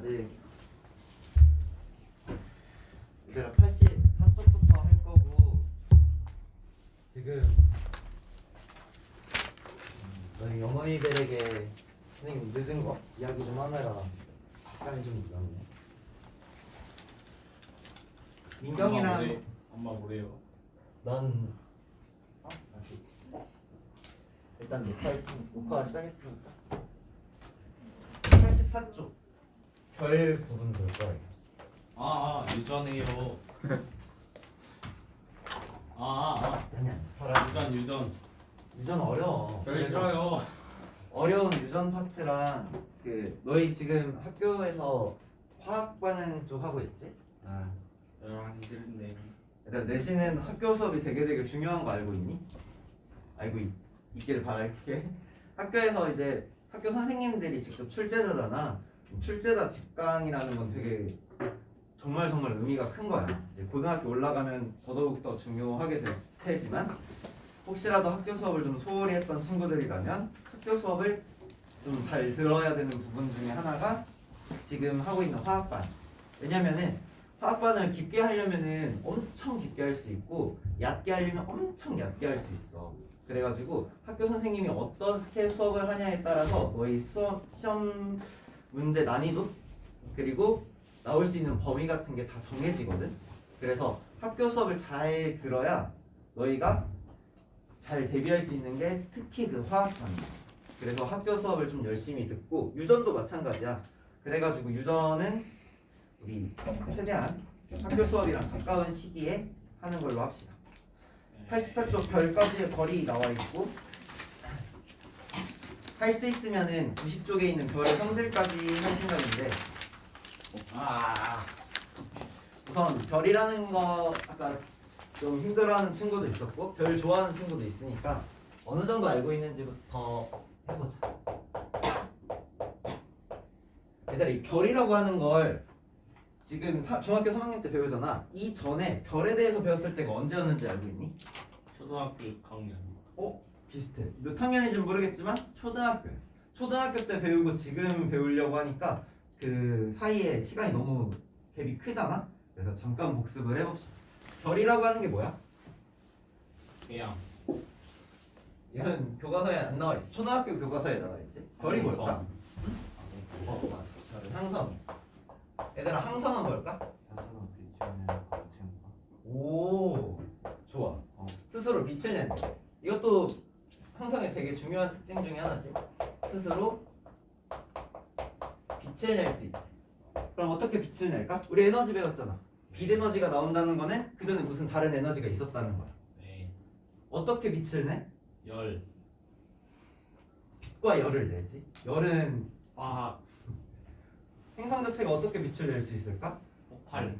아직 얘들아 84쪽부터 할 거고 지금 너희 어머니들에게 선생님 늦은 거 이야기 좀 하느라 시간이 좀 늦었네. 민경이랑 엄마 뭐래요? 넌 아직 일단 녹화 시작했으니까 84쪽 별 부분 볼 거예요. 유전해요. 아니야. 유전 어려워. 별 싫어요. 어려운 유전 파트랑 너희 지금 학교에서 화학 반응 쪽 하고 있지? 힘들네. 일단 내신은 학교 수업이 되게 중요한 거 알고 있니? 알고 있기를 바랄게. 학교에서 이제 학교 선생님들이 직접 출제자잖아. 출제자 직강이라는 건 되게 정말 의미가 큰 거야. 이제 고등학교 올라가면 더더욱 더 중요하게 될 테지만 혹시라도 학교 수업을 좀 소홀히 했던 친구들이라면 학교 수업을 좀 잘 들어야 되는 부분 중에 하나가 지금 하고 있는 화학반. 왜냐면은 화학반을 깊게 하려면은 엄청 깊게 할 수 있고 얕게 하려면 엄청 얕게 할 수 있어. 그래가지고 학교 선생님이 어떻게 수업을 하냐에 따라서 너희 시험 문제 난이도 그리고 나올 수 있는 범위 같은 게 다 정해지거든. 그래서 학교 수업을 잘 들어야 너희가 잘 대비할 수 있는 게 특히 그 화학반이야. 그래서 학교 수업을 좀 열심히 듣고 유전도 마찬가지야. 그래가지고 유전은 우리 최대한 학교 수업이랑 가까운 시기에 하는 걸로 합시다. 84쪽 별까지의 거리 나와 있고 할 수 있으면은 90쪽에 있는 별의 성질까지 할 생각인데 우선 별이라는 거 아까 좀 힘들어하는 친구도 있었고 별 좋아하는 친구도 있으니까 어느 정도 알고 있는지부터 해보자. 얘들아 이 별이라고 하는 걸 지금 중학교 3학년 때 배우잖아. 이 전에 별에 대해서 배웠을 때가 언제였는지 알고 있니? 초등학교 6학년. 비슷해. 몇 학년인지 모르겠지만 초등학교 때 배우고 지금 배우려고 하니까 그 사이에 시간이 너무 갭이 크잖아. 그래서 잠깐 복습을 해봅시다. 별이라고 하는 게 뭐야? 태양. 얘는 교과서에 안 나와 있어. 초등학교 교과서에 나와 있지. 별이 뭘까? 맞아. 별은 항성. 얘들아 항성은 뭘까? 오, 좋아. 스스로 빛을 낸다. 이것도 항성의 되게 중요한 특징 중에 하나지. 스스로 빛을 낼 수 있다. 그럼 어떻게 빛을 낼까? 우리 에너지 배웠잖아. 빛 에너지가 나온다는 거는 그 전에 무슨 다른 에너지가 있었다는 거야. 네. 어떻게 빛을 내? 열. 빛과 열을 내지. 열은 화학. 행성 자체가 어떻게 빛을 낼 수 있을까? 폭발.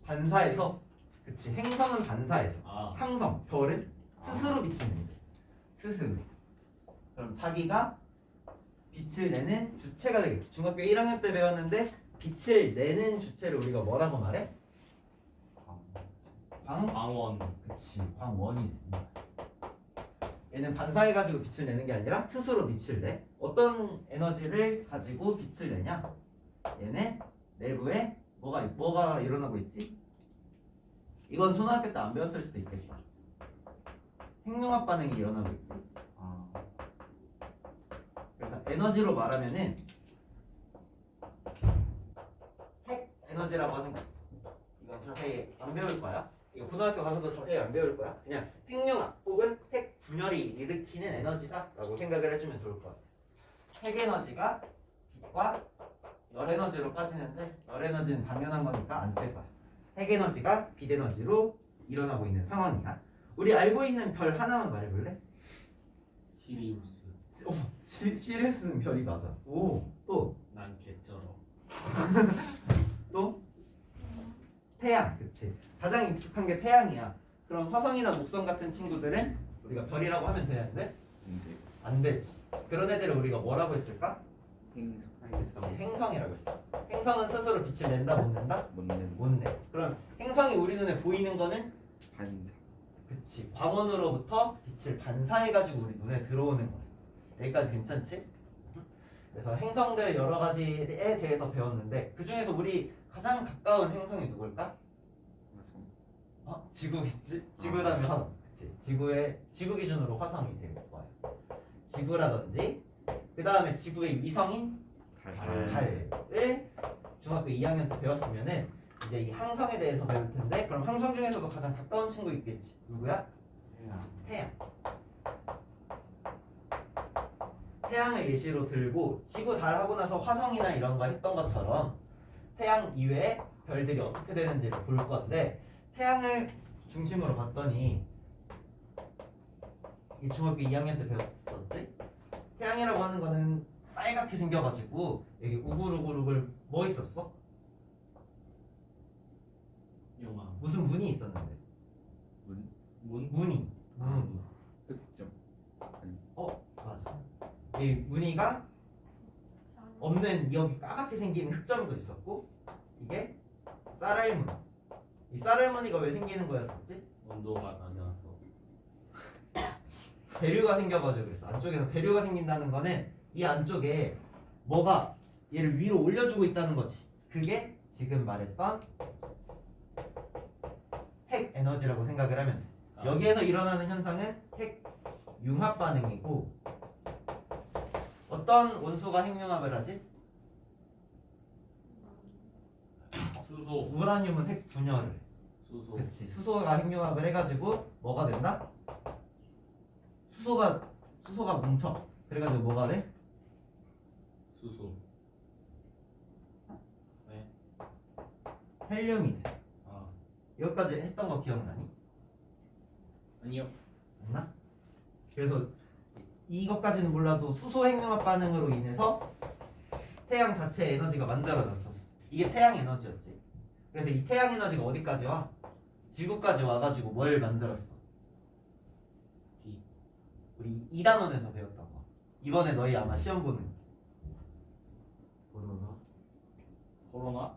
반사해서. 그치. 행성은 반사해서. 아. 항성, 별은 스스로 빛을 낸다. 스스로. 그럼 자기가 빛을 내는 주체가 되겠지. 중학교 1학년 때 배웠는데 빛을 내는 주체를 우리가 뭐라고 말해? 광원. 그치. 광원이 된다. 얘는 반사해가지고 빛을 내는 게 아니라 스스로 빛을 내. 어떤 에너지를 가지고 빛을 내냐? 얘네 내부에 뭐가 일어나고 있지? 이건 초등학교 때 안 배웠을 수도 있겠다. 핵융합 반응이 일어나고 있지. 그래서 에너지로 말하면은 핵 에너지라고 하는 게 있어. 이건 자세히 안 배울 거야. 이거 고등학교 가서도 자세히 안 배울 거야. 그냥 핵융합 혹은 핵 분열이 일으키는 에너지다라고 생각을 해주면 좋을 것 같아. 핵 에너지가 빛과 열 에너지로 빠지는데 열 에너지는 당연한 거니까 안 쓸 거야. 핵 에너지가 빛 에너지로 일어나고 있는 상황이야. 우리 알고 있는 별 하나만 말해볼래? 시리우스. 시리우스는 별이 맞아. 또? 난 개쩔어. 또? 태양, 그치. 가장 익숙한 게 태양이야. 그럼 화성이나 목성 같은 친구들은 우리가 별이라고 하면 되는데? 안 되지. 그런 애들을 우리가 뭐라고 했을까? 그치, 행성이라고 했어. 행성은 스스로 빛을 낸다, 못 낸다? 못 내. 그럼 행성이 우리 눈에 보이는 거는? 반사. 그치. 광원으로부터 빛을 반사해가지고 우리 눈에 들어오는 거야. 여기까지 괜찮지? 그래서 행성들 여러 가지에 대해서 배웠는데 그 중에서 우리 가장 가까운 행성이 누굴까? 지구겠지? 지구다음에 화성. 그치? 지구 기준으로 화성이 되게 좋아요. 지구라든지 그 다음에 지구의 위성인 달을 중학교 2학년 때 배웠으면은 이제 이 항성에 대해서 배울 텐데 그럼 항성 중에서도 가장 가까운 친구 있겠지. 누구야? 태양. 태양을 예시로 들고 지구 달하고 나서 화성이나 이런 거 했던 것처럼 태양 이외에 별들이 어떻게 되는지를 볼 건데 태양을 중심으로 봤더니 이 중학교 2학년 때 배웠었지? 태양이라고 하는 거는 빨갛게 생겨가지고 여기 우글우글우글 뭐 있었어? 영화. 무슨 문이 있었는데 문? 문이 흑점. 맞아. 이 무늬가 없는 여기 까맣게 생긴 흑점도 있었고 이게 쌀알무늬. 이 쌀알무늬가 왜 생기는 거였었지? 온도가 낮아서. 대류가 생겨가지고 그랬어. 안쪽에서 대류가 생긴다는 거는 이 안쪽에 뭐가 얘를 위로 올려주고 있다는 거지. 그게 지금 말했던 핵 에너지라고 생각을 하면 돼. 여기에서 일어나는 현상은 핵 융합 반응이고 어떤 원소가 핵융합을 하지? 수소. 우라늄은 핵 분열을. 수소. 그치. 수소가 핵융합을 해가지고 뭐가 된다? 수소가 뭉쳐. 그래가지고 뭐가 돼? 수소. 네. 헬륨이 돼. 아 여기까지 했던 거 기억나니? 아니요. 맞나? 그래서 이것까지는 몰라도 수소 핵융합 반응으로 인해서 태양 자체의 에너지가 만들어졌었어. 이게 태양 에너지였지. 그래서 이 태양 에너지가 어디까지 와? 지구까지 와가지고 뭘 만들었어? 비. 우리 2단원에서 배웠던 거. 이번에 너희 아마 시험 보는 코로나?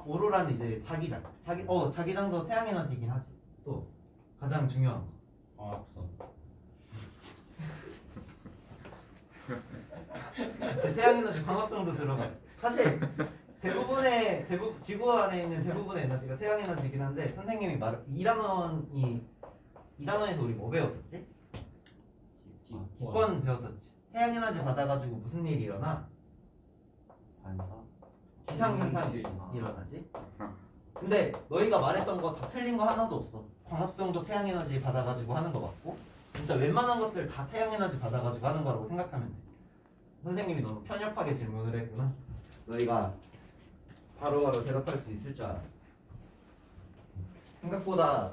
오로라는 이제 자기장. 자기장도 태양 에너지긴 하지. 또 가장 중요한 거. 광합성. 그치, 태양 에너지 광합성도 들어가지. 사실 지구 안에 있는 대부분의 에너지가 태양 에너지긴 한데 선생님이 2단원에서 우리 뭐 배웠었지? 기권 배웠었지. 태양 에너지 받아가지고 무슨 일이 일어나? 기상현상이 일어나지. 근데 너희가 말했던 거 다 틀린 거 하나도 없어. 광합성도 태양 에너지 받아가지고 하는 거 맞고 진짜 웬만한 것들 다 태양 에너지 받아가지고 하는 거라고 생각하면 돼. 선생님이 너무 편협하게 질문을 했구나. 너희가 바로바로 대답할 수 있을 줄 알았어. 생각보다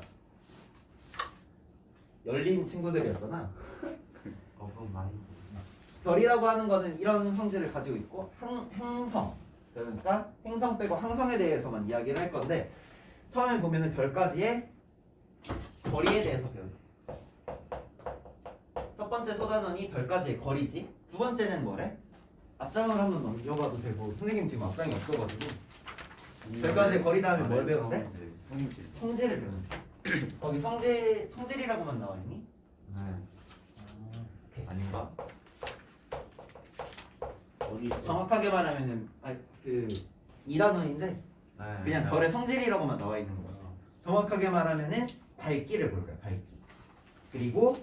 열린 친구들이었잖아. 별이라고 하는 거는 이런 성질을 가지고 있고 행성, 그러니까 행성 빼고 항성에 대해서만 이야기를 할 건데 처음에 보면은 별까지의 거리에 대해서 배워요. 첫 번째 소단원이 별까지의 거리지. 두 번째는 뭐래? 앞장을 한번 넘겨가도 되고 선생님 지금 앞장이 없어가지고 별까지의 거리 다음에 뭘 배운대? 성질을 배운대. 거기 성질이라고만 나와 있니? 오케이. 아닌가? 어디 있어? 정확하게 말하면은 그 2단원인데 그냥 별의 성질이라고만 나와 있는 거야. 정확하게 말하면은 밝기를 볼 거야. 밝기. 그리고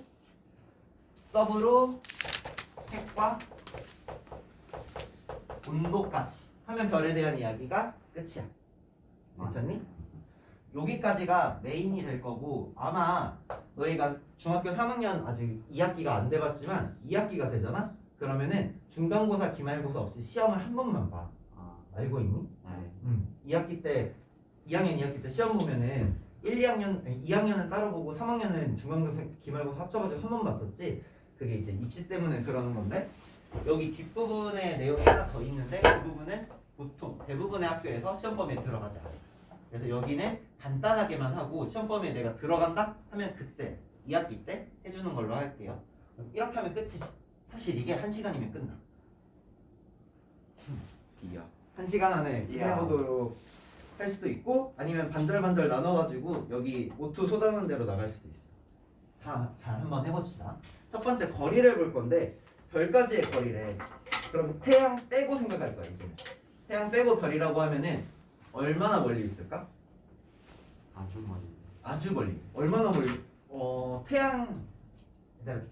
서브로 색과 온도까지 하면 별에 대한 이야기가 끝이야. 괜찮니? 여기까지가 메인이 될 거고 아마 너희가 중학교 3학년 아직 2학기가 안 돼봤지만 2학기가 되잖아? 그러면은 중간고사, 기말고사 없이 시험을 한 번만 봐. 알고 있니? 2학년 2학기 때 시험 보면은 2학년은 따로 보고 3학년은 중간고사, 기말고사 합쳐가지고 한 번 봤었지. 그게 이제 입시 때문에 그러는 건데 여기 뒷부분에 내용이 하나 더 있는데 그 부분은 보통 대부분의 학교에서 시험 범위에 들어가지 않아. 그래서 여기는 간단하게만 하고 시험 범위에 내가 들어간다 하면 그때 2학기 때 해주는 걸로 할게요. 이렇게 하면 끝이지. 사실 이게 1시간이면 끝나. 1시간 안에 끝내보도록 할 수도 있고 아니면 반절반절 나눠가지고 여기 오투 쏟아놓은 대로 나갈 수도 있어. 자 한번 해봅시다. 첫 번째 거리를 볼 건데 별까지의 거리래. 그럼 태양 빼고 생각할 거야 이제. 태양 빼고 별이라고 하면은 얼마나 멀리 있을까? 아주 많이. 아주 멀리. 얼마나 멀리?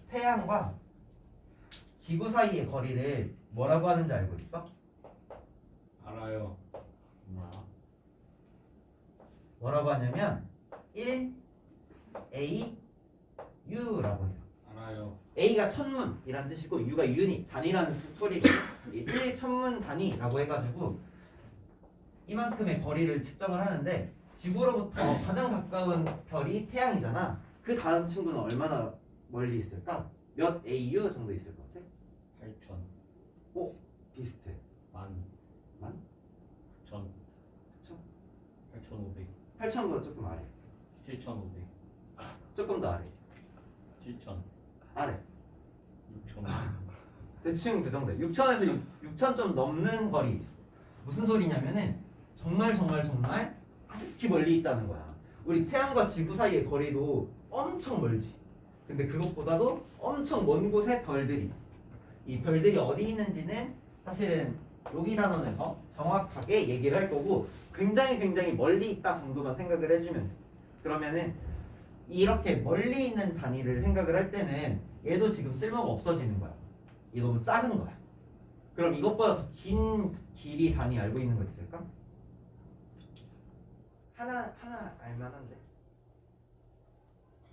태양과 지구 사이의 거리를 뭐라고 하는지 알고 있어? 알아요. 뭐야? 뭐라고 하냐면 1 A U라고 해요. 알아요. A가 천문이란 뜻이고 U가 유닛, 단위라는 소리고 1 천문 단위라고 해가지고 이만큼의 거리를 측정을 하는데 지구로부터 가장 가까운 별이 태양이잖아. 그 다음 친구는 얼마나 멀리 있을까? 몇 AU 정도 있을 것 같아? 8,000. 비슷해. 만. 만? 9,000. 그쵸? 8,500. 8,000보다 조금 아래. 7,500. 조금 더 아래. 7,000. 아래. 6,000. 대충 그 정도. 6,000에서 6,000 좀 넘는 거리 있어. 무슨 소리냐면은 정말 극히 멀리 있다는 거야. 우리 태양과 지구 사이의 거리도 엄청 멀지. 근데 그것보다도 엄청 먼 곳에 별들이 있어. 이 별들이 어디 있는지는 사실은 여기 단원에서 정확하게 얘기를 할 거고 굉장히 멀리 있다 정도만 생각을 해주면 돼. 그러면은 이렇게 멀리 있는 단위를 생각을 할 때는 얘도 지금 쓸모가 없어지는 거야. 얘 너무 작은 거야. 그럼 이것보다 더 긴 길이 단위 알고 있는 거 있을까? 하나 알만한데.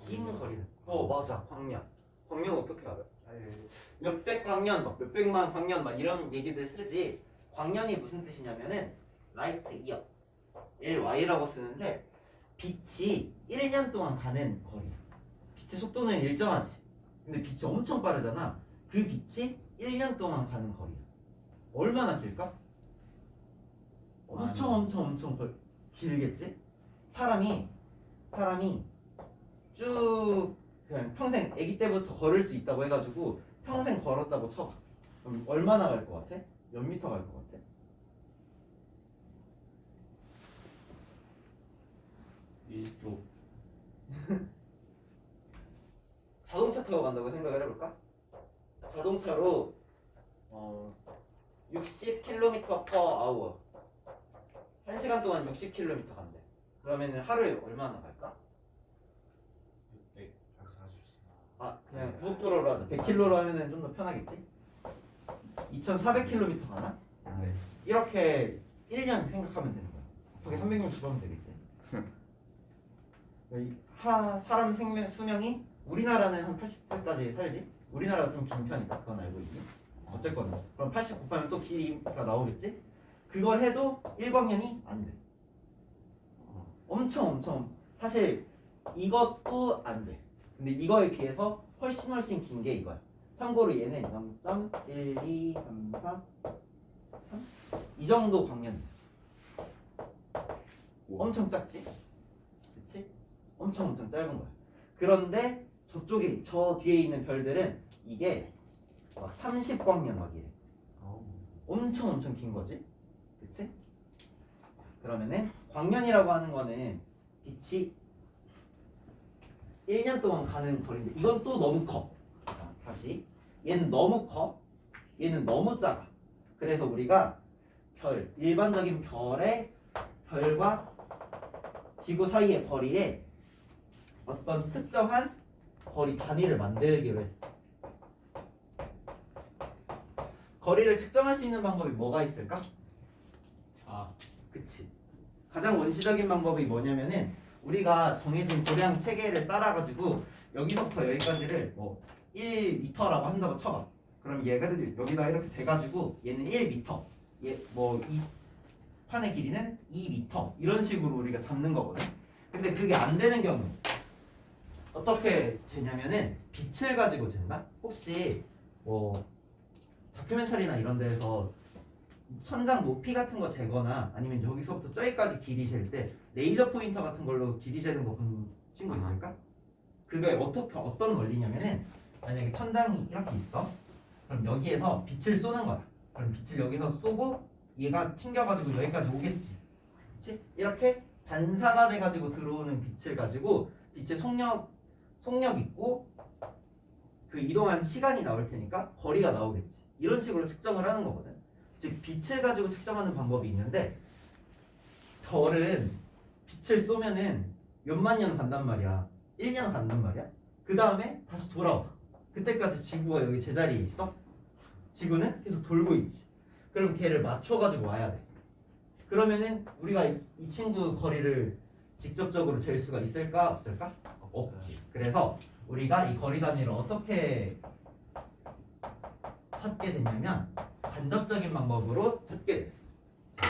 긴 거리는. 맞아. 광년. 광년 어떻게 알아? 몇백 광년, 막 몇백만 광년 막 이런 얘기들 쓰지. 광년이 무슨 뜻이냐면은 라이트 이어. LY라고 쓰는데 빛이 1년 동안 가는 거리야. 빛의 속도는 일정하지. 근데 빛이 엄청 빠르잖아. 그 빛이 1년 동안 가는 거리야. 얼마나 길까? 엄청 길겠지? 사람이 쭉 그냥 평생 아기 때부터 걸을 수 있다고 해가지고 평생 걸었다고 쳐봐. 그럼 얼마나 갈 것 같아? 몇 미터 갈 것 같아? 이쪽. 자동차 타고 간다고 생각을 해볼까? 자동차로 60km per hour 1시간 동안 60km 간대. 그러면은 하루에 얼마나 갈까? 600. 144. 그냥 고속도로로 하자. 100km로 하면은 좀 더 편하겠지? 2400km 가나? 네. 이렇게 1년 생각하면 되는 거야. 곱하기 360하면 되겠지? 사람 수명이 우리나라는 한 80세까지 살지? 우리나라가 좀 긴 편이다. 그건 알고 있지? 어쨌거나 그럼 80 곱하면 또 길이가 나오겠지? 그걸 해도 1광년이 안 돼. 엄청 사실 이것도 안 돼. 근데 이거에 비해서 훨씬 긴 게 이거야. 참고로 얘는 0.1, 2, 3, 4, 3? 이 정도 광년이야. 엄청 작지? 그치? 엄청 짧은 거야. 그런데 저쪽에 저 뒤에 있는 별들은 이게 막 30광년 막 이래. 엄청 긴 거지? 그치? 그러면은 광년이라고 하는 거는 빛이 1년 동안 가는 거리인데 이건 또 너무 커. 다시 얘는 너무 커. 얘는 너무 작아. 그래서 우리가 일반적인 별과 지구 사이의 거리에 어떤 특정한 거리 단위를 만들기로 했어. 거리를 측정할 수 있는 방법이 뭐가 있을까? 그치. 가장 원시적인 방법이 뭐냐면은 우리가 정해진 도량 체계를 따라가지고 여기서부터 여기까지를 1m라고 한다고 쳐봐. 그럼 얘를 여기다 이렇게 대가지고 얘는 1m, 이 판의 길이는 2m 이런 식으로 우리가 잡는 거거든. 근데 그게 안 되는 경우 어떻게 재냐면은 빛을 가지고 잰다? 혹시 다큐멘터리나 이런 데에서 천장 높이 같은 거 재거나 아니면 여기서부터 저기까지 길이 잴 때 레이저 포인터 같은 걸로 길이 재는 거 본 친구 있을까? 그게 어떤 원리냐면은 만약에 천장이 이렇게 있어. 그럼 여기에서 빛을 쏘는 거야. 그럼 빛을 여기서 쏘고 얘가 튕겨가지고 여기까지 오겠지. 그치? 이렇게 반사가 돼가지고 들어오는 빛을 가지고 빛의 속력 있고 그 이동한 시간이 나올 테니까 거리가 나오겠지. 이런 식으로 측정을 하는 거거든. 즉 빛을 가지고 측정하는 방법이 있는데 별은 빛을 쏘면은 몇만 년 간단 말이야. 1년 간단 말이야. 그 다음에 다시 돌아와. 그때까지 지구가 여기 제자리에 있어. 지구는 계속 돌고 있지. 그럼 걔를 맞춰가지고 와야 돼. 그러면은 우리가 이 친구 거리를 직접적으로 잴 수가 있을까 없을까? 없지. 그래서 우리가 이 거리 단위를 어떻게 찾게 됐냐면 간접적인 방법으로 찾게 됐어. 자,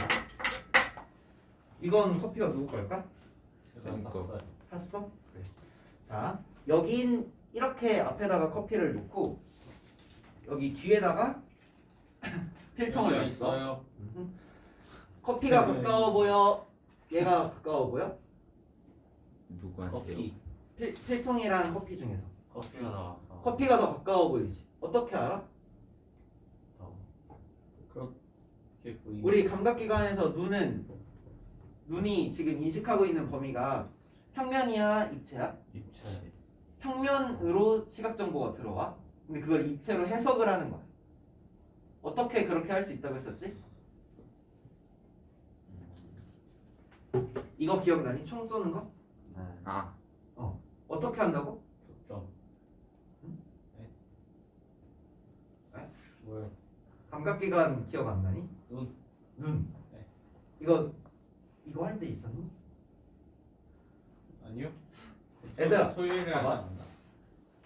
이건 커피가 누구 걸까? 제가 샀어요. 샀어? 그래. 자, 여긴 이렇게 앞에다가 커피를 놓고 여기 뒤에다가 필통을 여기가 놨어. 있어요. 커피가 네. 가까워 보여? 얘가 가까워 보여? 누구한테요? 커피. 필통이랑 커피 중에서 커피가 나와. 커피가 더 가까워 보이지? 어떻게 알아? 그렇게 보이. 우리 감각기관에서 눈이 지금 인식하고 있는 범위가 평면이야 입체야? 입체. 평면으로 시각 정보가 들어와. 근데 그걸 입체로 해석을 하는 거야. 어떻게 그렇게 할 수 있다고 했었지? 이거 기억나니? 총 쏘는 거? 네. 아, 어떻게 한다고? 점. 응? 네. 네? 뭐야? 감각기관 기억 안 나니? 눈. 눈. 네. 이거 할 때 있었니? 아니요. 얘들아, 토요일에 하지 봐봐. 않나?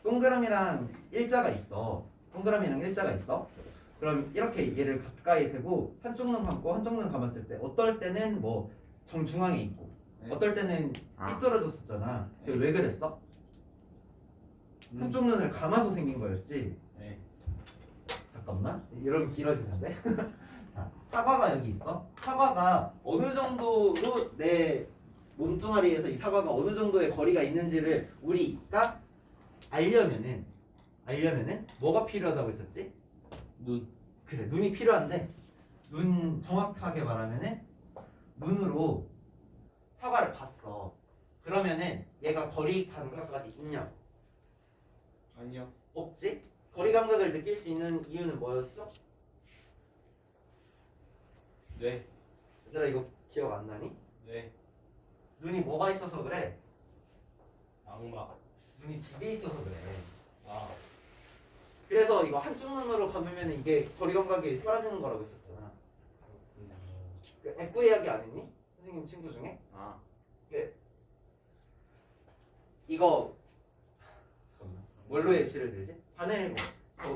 동그라미랑 일자가 있어. 동그라미랑 일자가 있어. 그럼 이렇게 얘를 가까이 대고 한쪽 눈 감고 한쪽 눈 감았을 때 어떨 때는 뭐 정중앙에 있고 네. 어떨 때는 아. 삐뚤어졌었잖아. 네. 왜 그랬어? 한쪽 눈을 감아서 생긴 거였지. 네. 잠깐만. 이러면 길어지는데. 자, 사과가 여기 있어. 사과가 어느 정도로 내 몸뚱아리에서 이 사과가 어느 정도의 거리가 있는지를 우리가 알려면은 뭐가 필요하다고 했었지? 눈. 그래, 눈이 필요한데 눈 정확하게 말하면은 눈으로 사과를 봤어. 그러면은 얘가 거리 감각까지 있냐? 아니요. 없지? 거리 감각을 느낄 수 있는 이유는 뭐였어? 네. 얘들아 이거 기억 안 나니? 네. 눈이 뭐가 있어서 그래? 악마. 눈이 두 개 있어서 그래. 아. 그래서 이거 한쪽 눈으로 감으면 이게 거리 감각이 사라지는 거라고 했었잖아. 그 액구 이야기 안 했니? 선생님 친구 중에? 아, 이거 잠깐만. 뭘로 예시를 들지? 바늘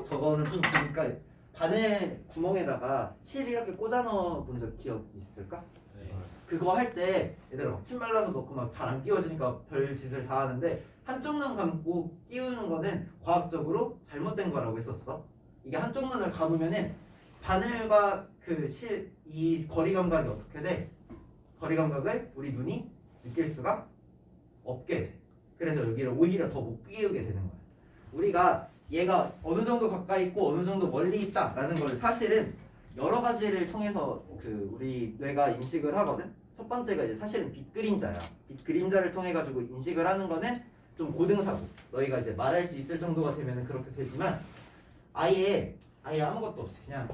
저거는 좀 기니까 바늘 구멍에다가 실 이렇게 꽂아 넣어 본 적 기억 있을까? 네. 그거 할 때 얘들아 막 침 발라서 넣고 막 잘 안 끼워지니까 별 짓을 다 하는데 한쪽 눈 감고 끼우는 거는 과학적으로 잘못된 거라고 했었어. 이게 한쪽 눈을 감으면은 바늘과 그 이 거리 감각이 어떻게 돼? 거리 감각을 우리 눈이 느낄 수가 없게 돼. 그래서 여기를 오히려 더 못 끼우게 되는 거야. 우리가 얘가 어느 정도 가까이 있고 어느 정도 멀리 있다라는 걸 사실은 여러 가지를 통해서 그 우리 뇌가 인식을 하거든. 첫 번째가 이제 사실은 빛 그림자야. 빛 그림자를 통해 가지고 인식을 하는 거는 좀 고등사고. 너희가 이제 말할 수 있을 정도가 되면은 그렇게 되지만 아예 아무것도 없이 그냥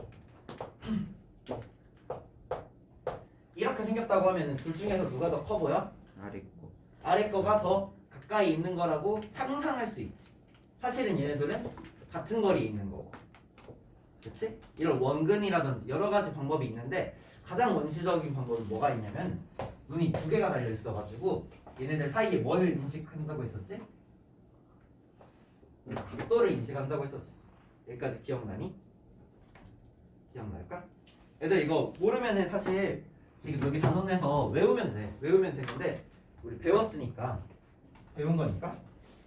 이렇게 생겼다고 하면은 둘 중에서 누가 더 커 보여? 아래 거. 아래 거가 더 가까이 있는 거라고 상상할 수 있지. 사실은 얘네들은 같은 거리에 있는 거고. 그치? 이런 원근이라든지 여러 가지 방법이 있는데 가장 원시적인 방법은 뭐가 있냐면 눈이 두 개가 달려 있어가지고 얘네들 사이에 뭘 인식한다고 했었지? 각도를 인식한다고 했었어. 여기까지 기억나니? 기억날까? 애들 이거 모르면은 사실 지금 여기 단원에서 외우면 돼. 외우면 되는데 우리 배웠으니까 배운 거니까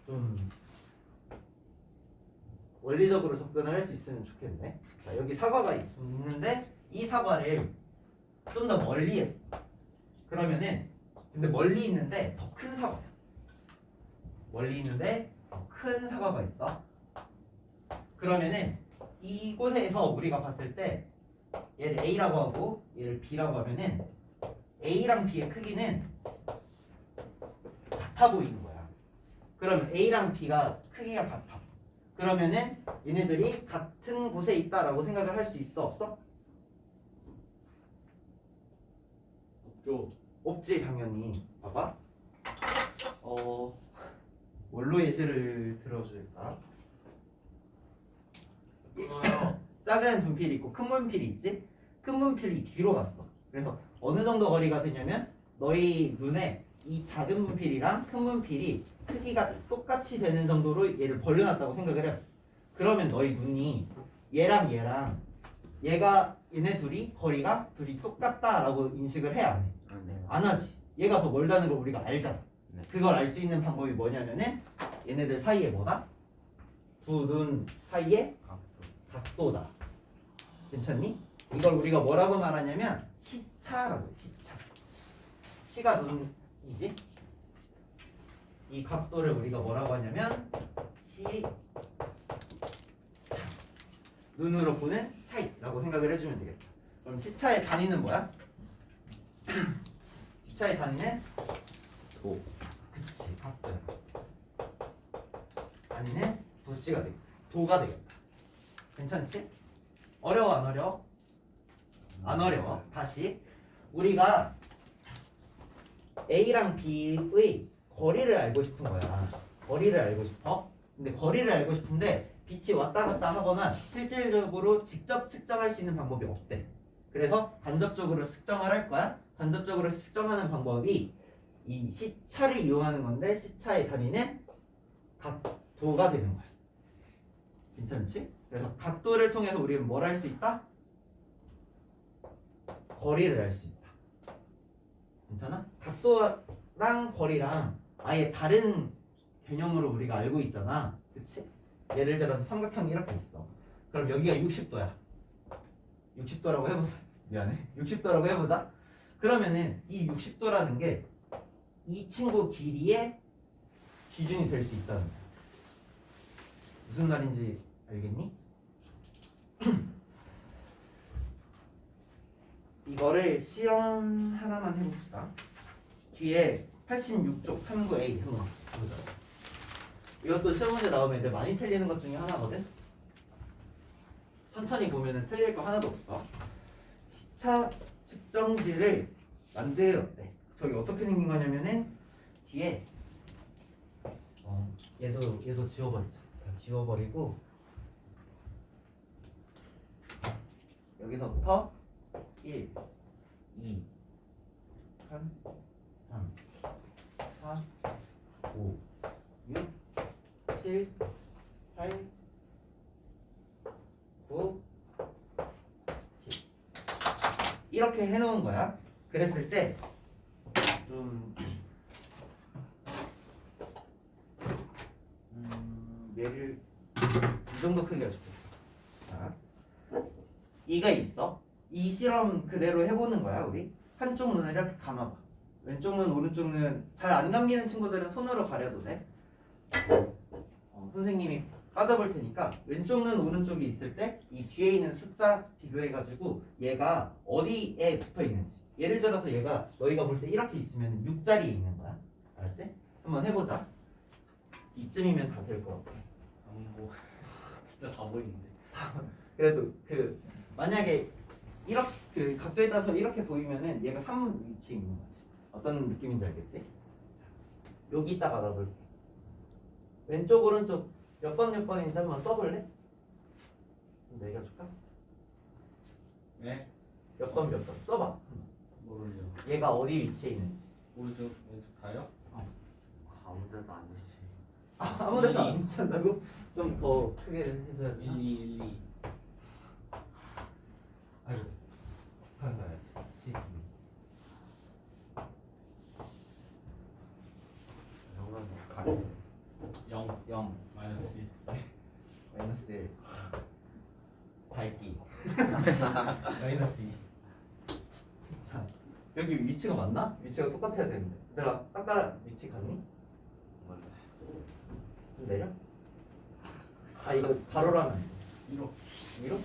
좀 원리적으로 접근을 할 수 있으면 좋겠네. 자, 여기 사과가 있는데 이 사과를 좀 더 멀리 했어. 그러면은 근데 멀리 있는데 더 큰 사과야. 멀리 있는데 더 큰 사과가 있어. 그러면은 이곳에서 우리가 봤을 때 얘를 A라고 하고 얘를 B라고 하면은 A랑 B의 크기는 같아 보이는 거야. 그러면 A랑 B가 크기가 같아. 그러면은 얘네들이 같은 곳에 있다라고 생각을 할 수 있어 없어? 없죠. 없지 당연히. 봐봐. 뭘로 예시를 들어줄까? 끊어요. 작은 분필이 있고 큰 분필이 있지? 큰 분필이 뒤로 갔어. 그래서 어느 정도 거리가 되냐면 너희 눈에 이 작은 분필이랑 큰 분필이 크기가 똑같이 되는 정도로 얘를 벌려놨다고 생각을 해. 그러면 너희 눈이 얘랑 얘가 얘네 둘이 거리가 둘이 똑같다라고 인식을 해 안 해? 아, 네. 안 하지. 얘가 더 멀다는 걸 우리가 알잖아. 네. 그걸 알 수 있는 방법이 뭐냐면은 얘네들 사이에 뭐다? 두 눈 사이에 각도다. 괜찮니? 이걸 우리가 뭐라고 말하냐면 시차라고 해. 시차. 시가 눈이지. 이 각도를 우리가 뭐라고 하냐면 시차. 눈으로 보는 차이라고 생각을 해주면 되겠다. 그럼 시차의 단위는 뭐야? 시차의 단위는 도. 그치, 각도야. 단위는 도씨가 되겠다. 도가 되겠다. 괜찮지? 어려워 안 어려워? 안 어려워. 다시 우리가 A랑 B의 거리를 알고 싶은 거야. 거리를 알고 싶어. 근데 거리를 알고 싶은데 빛이 왔다 갔다 하거나 실질적으로 직접 측정할 수 있는 방법이 없대. 그래서 간접적으로 측정을 할 거야. 간접적으로 측정하는 방법이 이 시차를 이용하는 건데 시차의 단위는 각도가 되는 거야. 괜찮지? 그래서 각도를 통해서 우리는 뭘 할 수 있다? 거리를 알 수 있다. 괜찮아? 각도랑 거리랑 아예 다른 개념으로 우리가 알고 있잖아. 그치? 예를 들어서 삼각형이 이렇게 있어. 그럼 여기가 60도야. 60도라고 해보자. 미안해. 60도라고 해보자. 그러면은 이 60도라는 게 이 친구 길이의 기준이 될 수 있다는 거야. 무슨 말인지 알겠니? 이거를 실험 하나만 해봅시다. 뒤에 86쪽 탐구 A 한번 보자. 이것도 시험 문제 나오면 이제 많이 틀리는 것 중에 하나거든. 천천히 보면은 틀릴 거 하나도 없어. 시차 측정지를 만들었대. 저기 어떻게 생긴 거냐면은 뒤에 얘도 지워버리자. 다 지워버리고 여기서부터 1, 2, 3, 4, 5, 6, 7, 8, 9, 10 이렇게 해놓은 거야. 그랬을 때 좀 얘를 이 정도 크기가 좋겠다. 자, 이가 있어. 이 실험 그대로 해보는 거야. 우리 한쪽 눈을 이렇게 감아봐. 왼쪽 눈, 오른쪽 눈 잘 안 감기는 친구들은 손으로 가려도 돼. 선생님이 빠져볼 테니까 왼쪽 눈, 오른쪽이 있을 때 이 뒤에 있는 숫자 비교해가지고 얘가 어디에 붙어 있는지. 예를 들어서 얘가 너희가 볼 때 이렇게 있으면 6자리에 있는 거야. 알았지? 한번 해보자. 이쯤이면 다 될 것 같아. 뭐 진짜 다 보이는데. 그래도 만약에 이렇게 각도에 따라서 이렇게 보이면은 얘가 3 위치에 있는 거지. 어떤 느낌인지 알겠지? 자, 여기다가 놔볼게. 왼쪽 오른쪽 몇 번인지 한번 써볼래? 좀 내려줄까? 네? 몇 번 써봐. 모르죠. 얘가 어디 위치에 있는지. 오른쪽 왼쪽 다요? 아무 데도 안 되지. 아무 데도 안 위치한다고? 좀 더 크게 해줘야 1, 되나? 2, 1, 2. 아이고 북한 가야지. 12. 영원 가려. 0 0 마이너스 1. 마이너스 1 밝기 마이너스 2. 자 여기 위치가 맞나? 위치가 똑같아야 되는데 얘들아 딴따라 위치 같니? 좀 내려? 아 이거 가로로 하면 안 돼. 위로. 위로?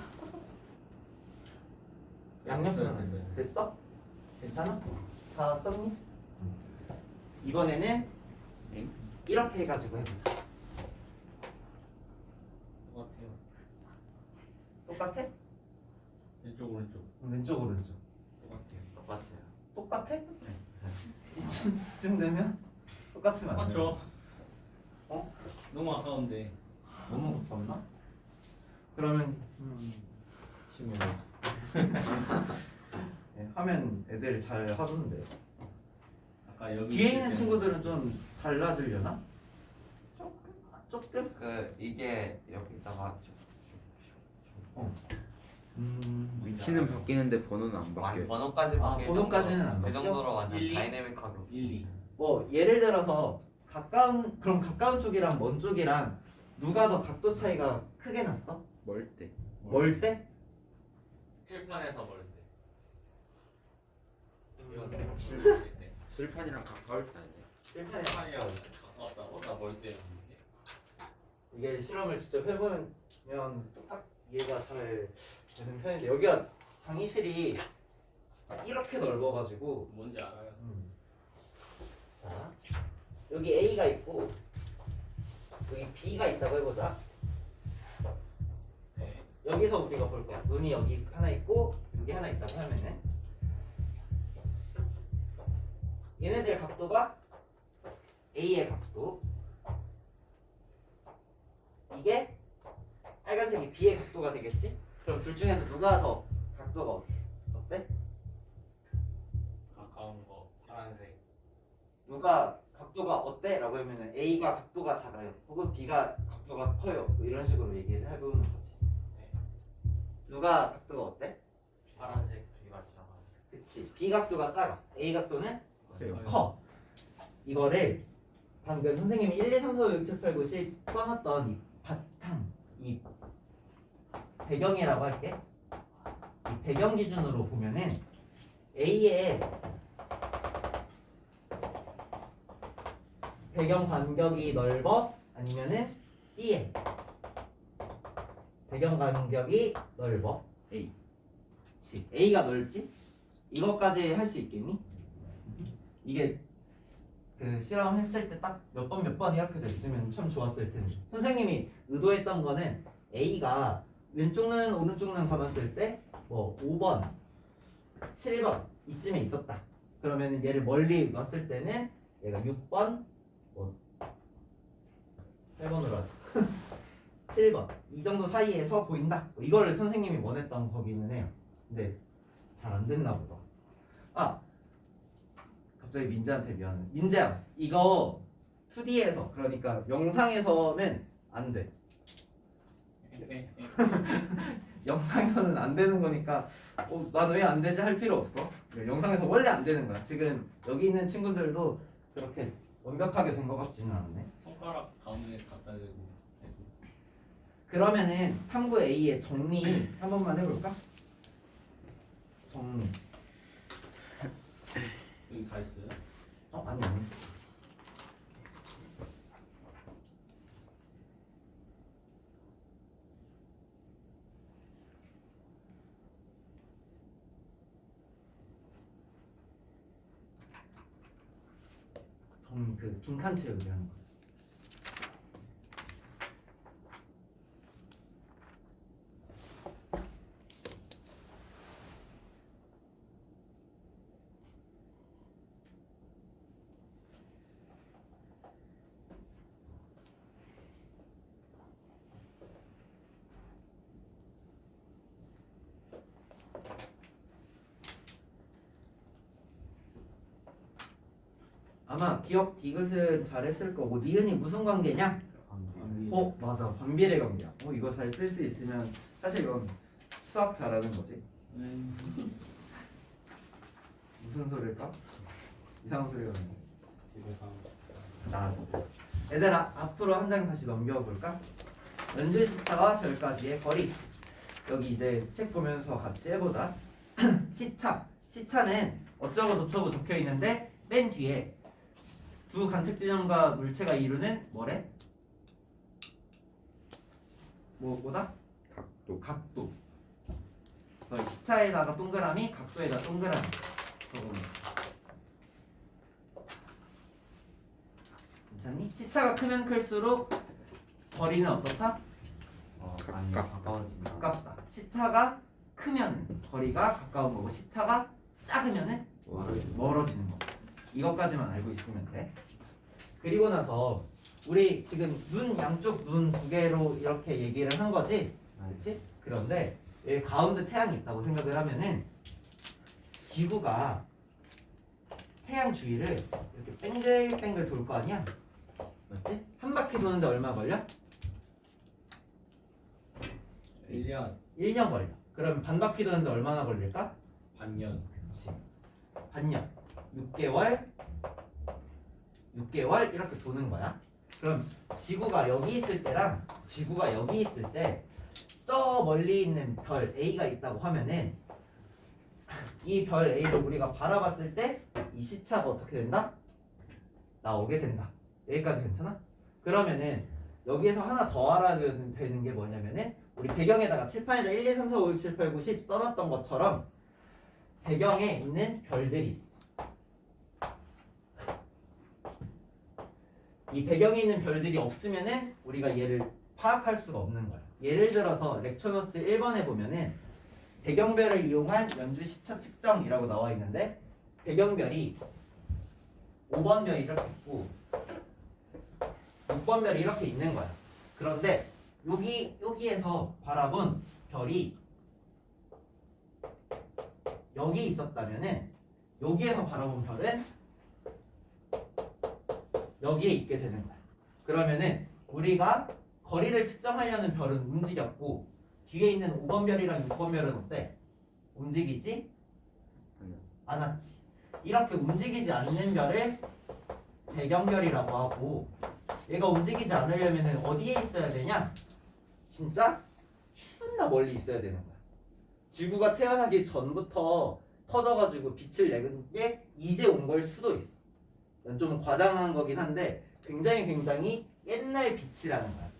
양옆으로 됐어요. 됐어? 괜찮아? 다 썼니? 이번에는 이렇게 해가지고 해보자. 똑같아? 왼쪽 오른쪽 왼쪽 오른쪽 똑같아요. 똑같아요. 똑같아? 이쯤 되면 똑같으면 안 돼. 맞죠? 어? 너무 아까운데. 너무 급했나? 그러면 치면 네, 하면 애들 잘 하던데. 아까 여기 뒤에 있을 있는 때는 친구들은 좀 달라지려나? 조금? 그 이게 여기다가 위치는 바뀌는데 번호는 안 아니 바뀌어요. 번호까지 아, 바뀔 번호까지는 안 정도로, 그 바뀌어? 정도로 완전 1, 2? 다이내믹하게 1, 2. 뭐 예를 들어서 가까운 쪽이랑 먼 쪽이랑 누가 더 각도 차이가 크게 났어? 멀 때. 멀 때? 칠판에서 멀 때. 이건 음. 칠판일 때. 실판이랑 가까울 때 아니에요? 실패네. 칠판이랑 가까웠다고? 나 멀 때. 이게 실험을 직접 해보면 딱 이해가 잘 되는 편인데 여기가 강의실이 이렇게 넓어가지고 뭔지 알아요? 자 여기 A가 있고 여기 B가 있다고 해보자. 네. 여기서 우리가 볼 거야. 눈이 여기 하나 있고 여기 하나 있다고 하면은 얘네들 각도가 A의 각도, 이게 빨간색이 B의 각도가 되겠지? 그럼 둘 중에서 누가 더 각도가 어때? 가까운 거 파란색. 누가 각도가 어때? 라고 하면은 A가 각도가 작아요 혹은 B가 각도가 커요 뭐 이런 식으로 얘기를 해보는 거지. 누가 각도가 어때? 파란색. 비가 작아. 그치. B 각도가 작아. A 각도는 커요. 커. 이거를 방금 선생님이 1, 2, 3, 4, 5, 6, 7, 8, 9, 10 써놨던 이 바탕, 이 배경이라고 할게. 이 배경 기준으로 보면은 A의 배경 간격이 넓어? 아니면은 B의 배경 간격이 넓어? A. 그치. A가 넓지? 이것까지 할 수 있겠니? 이게 그 실험했을 때 딱 몇 번 이렇게 됐으면 참 좋았을 텐데 선생님이 의도했던 거는 A가 왼쪽 눈 오른쪽 눈 감았을 때 뭐 5번 7번 이쯤에 있었다 그러면 얘를 멀리 놨을 때는 얘가 6번 뭐 8번으로 하자 7번 이 정도 사이에서 보인다 뭐 이거를 선생님이 원했던 거기는 해요. 근데 잘 안 됐나 보다. 아 갑자기 민재한테 미안해. 민재야 이거 2D에서 그러니까 영상에서는 안 돼. 영상에서는 안 되는 거니까 난 왜 안 되지 할 필요 없어. 영상에서 원래 안 되는 거야. 지금 여기 있는 친구들도 그렇게 완벽하게 된 것 같지는 않네. 손가락 가운데 갖다 대고. 그러면은 탐구 A의 정리 한 번만 해볼까? 정리. 여기 다 있어요? 아니 안 했어. 정리 그 빈칸 채우기 하는 거. 아마 기억 디귿은 잘했을 거고 니은이 무슨 관계냐? 맞아 반비례 관계야. 이거 잘 쓸 수 있으면 사실 이건 수학 잘하는 거지. 무슨 소리일까? 이상한 소리가 나네. 집에 가. 나 얘들아 앞으로 한 장 다시 넘겨볼까? 연주 시차와 별까지의 거리. 여기 이제 책 보면서 같이 해보자. 시차는 어쩌고 저쩌고 적혀 있는데 맨 뒤에 두 관측 지점과 물체가 이루는 뭐래? 뭐다? 각도. 시차에다가 동그라미, 각도에다 동그라미. 괜찮니? 시차가 크면 클수록 거리는 어떻다? 아니 가깝다. 가까워진다. 가깝다. 시차가 크면 거리가 가까운 거고 시차가 작으면은 멀어지는 거. 이것까지만 알고 있으면 돼. 그리고 나서 우리 지금 눈 양쪽 눈 두 개로 이렇게 얘기를 한 거지, 그렇지? 그런데 여기 가운데 태양이 있다고 생각을 하면은 지구가 태양 주위를 이렇게 뱅글뱅글 돌 거 아니야? 맞지? 한 바퀴 도는데 얼마 걸려? 1년 1년 걸려. 그럼 반 바퀴 도는데 얼마나 걸릴까? 반년 그치. 반년. 6개월 이렇게 도는 거야. 그럼 지구가 여기 있을 때랑 지구가 여기 있을 때 저 멀리 있는 별 A가 있다고 하면은 이 별 A를 우리가 바라봤을 때 이 시차가 어떻게 된다? 나오게 된다. 여기까지 괜찮아? 그러면은 여기에서 하나 더 알아야 되는 게 뭐냐면은 우리 배경에다가 칠판에다 1, 2, 3, 4, 5, 6, 7, 8, 9, 10 써놨던 것처럼 배경에 있는 별들이 있어. 이 배경에 있는 별들이 없으면은 우리가 얘를 파악할 수가 없는 거야. 예를 들어서 렉처 노트 1번에 보면은 배경별을 이용한 연주 시차 측정이라고 나와 있는데 배경별이 5번 별이 이렇게 있고 6번 별이 이렇게 있는 거야. 그런데 여기에서 바라본 별이 여기 있었다면은 여기에서 바라본 별은 여기에 있게 되는 거야. 그러면은 우리가 거리를 측정하려는 별은 움직였고 뒤에 있는 5번 별이랑 6번 별은 어때? 움직이지 않았지. 이렇게 움직이지 않는 별을 배경별이라고 하고 얘가 움직이지 않으려면 어디에 있어야 되냐? 진짜 존나 멀리 있어야 되는 거야. 지구가 태어나기 전부터 터져가지고 빛을 내는 게 이제 온 걸 수도 있어. 좀 과장한 거긴 한데 굉장히 옛날 빛이라는 거야.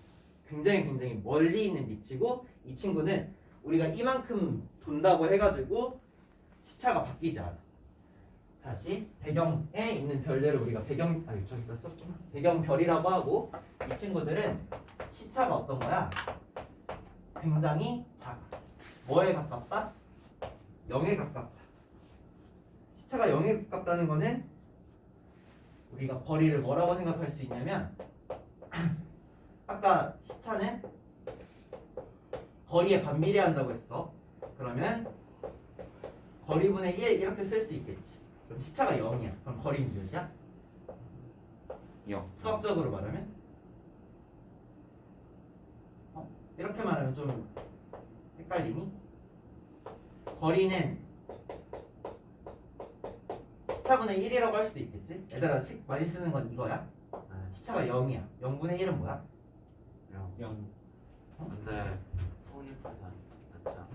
굉장히 멀리 있는 빛이고 이 친구는 우리가 이만큼 돈다고 해가지고 시차가 바뀌지 않아. 다시 배경에 있는 별들을 우리가 저기다 썼구나. 배경별이라고 하고 이 친구들은 시차가 어떤 거야? 굉장히 작아. 뭐에 가깝다? 0에 가깝다. 시차가 0에 가깝다는 거는 우리가 거리를 뭐라고 생각할 수 있냐면 아까 시차는 거리에 반비례한다고 했어. 그러면 거리분의 1 이렇게 쓸 수 있겠지. 그럼 시차가 0이야. 그럼 거리는 몇이야? 0. 수학적으로 말하면? 이렇게 말하면 좀 헷갈리니? 거리는 시차분의 1이라고 할 수도 있겠지? 얘들아 식 많이 쓰는 건 이거야. 시차가 0이야. 0분의 1은 뭐야? 0 근데 성립하지 않지 않아요?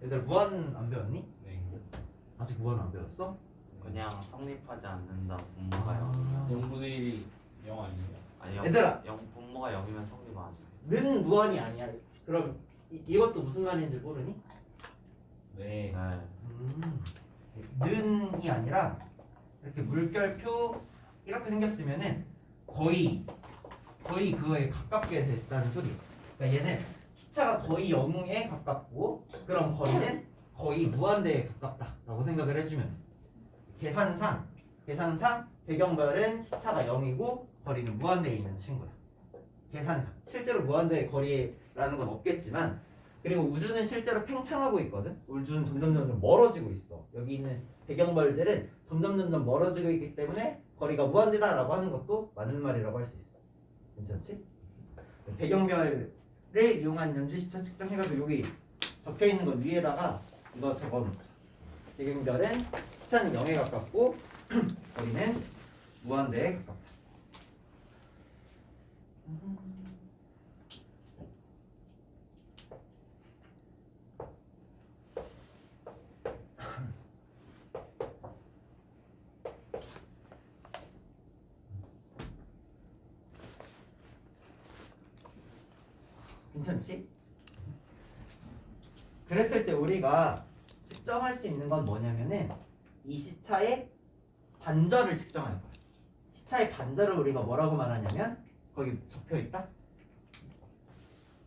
얘들아 무한 안 배웠니? 네. 아직 무한 안 배웠어? 그냥 성립하지 않는다 분모가 0분의 1이 0 아니에요? 아니 얘들아! 분모가 0이면 성립 안 해. 는 무한이 아니야. 그럼 이것도 무슨 말인지 모르니? 네. 는이 아니라 이렇게 물결표 이렇게 생겼으면은 거의 그거에 가깝게 됐다는 소리야. 그러니까 얘는 시차가 거의 0에 가깝고 그럼 거리는 거의 무한대에 가깝다라고 생각을 해주면 돼. 계산상 배경별은 시차가 0이고 거리는 무한대에 있는 친구야. 계산상 실제로 무한대의 거리라는 건 없겠지만 그리고 우주는 실제로 팽창하고 있거든. 우주는 점점 멀어지고 있어. 여기 있는 배경별들은 점점 멀어지고 있기 때문에 거리가 무한대다라고 하는 것도 맞는 말이라고 할 수 있어. 괜찮지? 배경별을 이용한 연주시차 측정해가지고 여기 적혀있는 건 위에다가 이거 적어놓자. 배경별은 시차는 0에 가깝고 거리는 무한대에 가깝다. 괜찮지? 그랬을 때 우리가 측정할 수 있는 건 뭐냐면은 이 시차의 반절을 측정할 거야. 시차의 반절을 우리가 뭐라고 말하냐면 거기 적혀있다.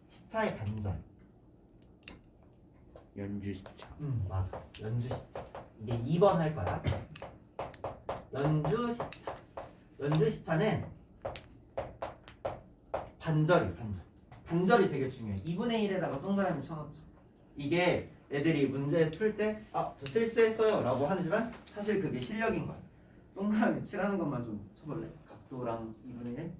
시차의 반절. 연주시차. 맞아. 연주시차. 이게 2번 할 거야. 연주시차. 연주시차는 반절이 반절. 반절이 되게 중요해. 2분의 1에다가 동그라미 쳐놓죠. 이게 애들이 문제 풀 때 아, 저 실수했어요 라고 하지만 사실 그게 실력인 거야. 동그라미 칠하는 것만 좀 쳐볼래? 각도랑 2분의 1?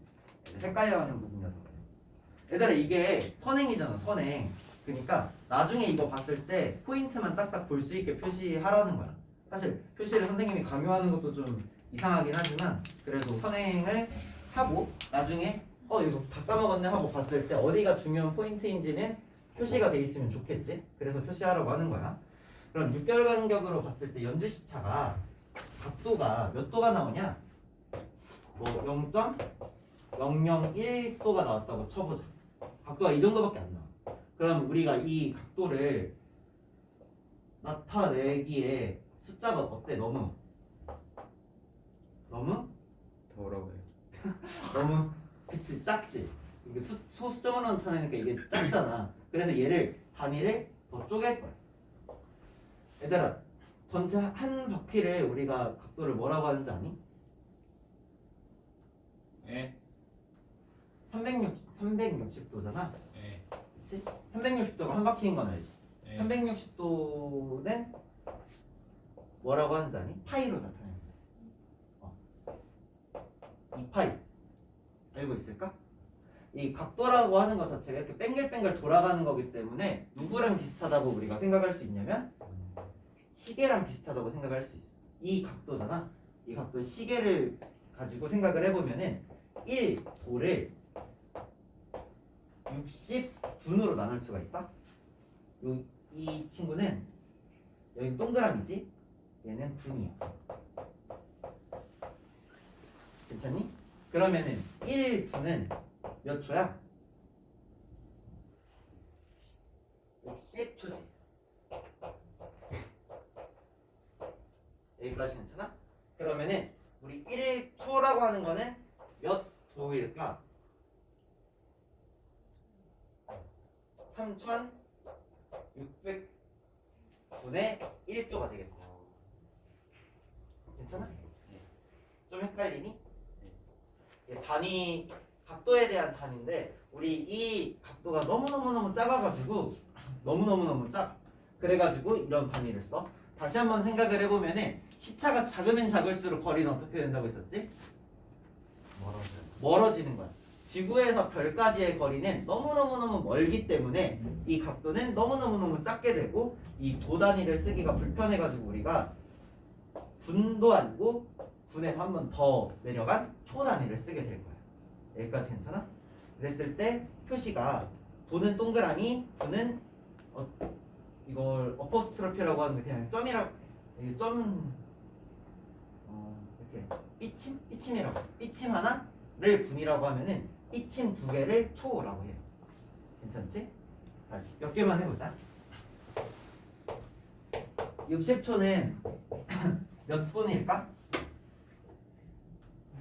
헷갈려하는 부분이어서 그래. 얘들아 이게 선행이잖아. 선행. 그러니까 나중에 이거 봤을 때 포인트만 딱딱 볼 수 있게 표시하라는 거야. 사실 표시를 선생님이 강요하는 것도 좀 이상하긴 하지만 그래도 선행을 하고 나중에 이거 다 까먹었네 하고 봤을 때 어디가 중요한 포인트인지는 표시가 돼 있으면 좋겠지. 그래서 표시하라고 하는 거야. 그럼 6개월 간격으로 봤을 때 연주시차가 각도가 몇 도가 나오냐? 뭐 0.001도가 나왔다고 쳐보자. 각도가 이 정도밖에 안 나와. 그럼 우리가 이 각도를 나타내기에 숫자가 어때? 너무 더러워요. 너무 그치 작지. 이게 소수점으로 나타내니까 이게 작잖아. 그래서 얘를 단위를 더 쪼갤 거야. 얘들아 전체 한 바퀴를 우리가 각도를 뭐라고 하는지 아니? 예. 360도잖아. 예. 그치? 360도가 한 바퀴인 건 알지? 예. 360도는 뭐라고 하는지 아니? 파이로 나타내는 거야. 2파이 알고 있을까? 이 각도라고 하는 것 자체가 이렇게 뱅글뱅글 돌아가는 거기 때문에 누구랑 비슷하다고 우리가 생각할 수 있냐면 시계랑 비슷하다고 생각할 수 있어. 이 각도잖아. 이 각도 시계를 가지고 생각을 해보면은 1도를 60분으로 나눌 수가 있다. 이 친구는 여기 동그라미지? 얘는 분이야. 괜찮니? 그러면은 1분은 몇 초야? 60초지. 여기까지 괜찮아? 그러면은 우리 1초라고 하는 거는 몇 도일까? 3600분의 1도가 되겠다. 괜찮아? 좀 헷갈리니? 이게 단위 각도에 대한 단위인데 우리 이 각도가 너무너무너무 작아가지고 너무너무너무 작아. 그래가지고 이런 단위를 써. 다시 한번 생각을 해보면은 시차가 작으면 작을수록 거리는 어떻게 된다고 했었지? 멀어지는 거야. 지구에서 별까지의 거리는 너무너무너무 멀기 때문에 이 각도는 너무너무너무 작게 되고 이 도 단위를 쓰기가 불편해가지고 우리가 분도 아니고 분에서 한 번 더 내려간 초 단위를 쓰게 될 거야. 여기까지 괜찮아? 그랬을 때 표시가 도는 동그라미, 분은 이걸 어퍼스트로피라고 하는데 그냥 점이라고 이게 점 이렇게 삐침이라고 삐침 하나를 분이라고 하면은 삐침 두 개를 초라고 해요. 괜찮지? 다시 몇 개만 해보자. 60초는 몇 분일까?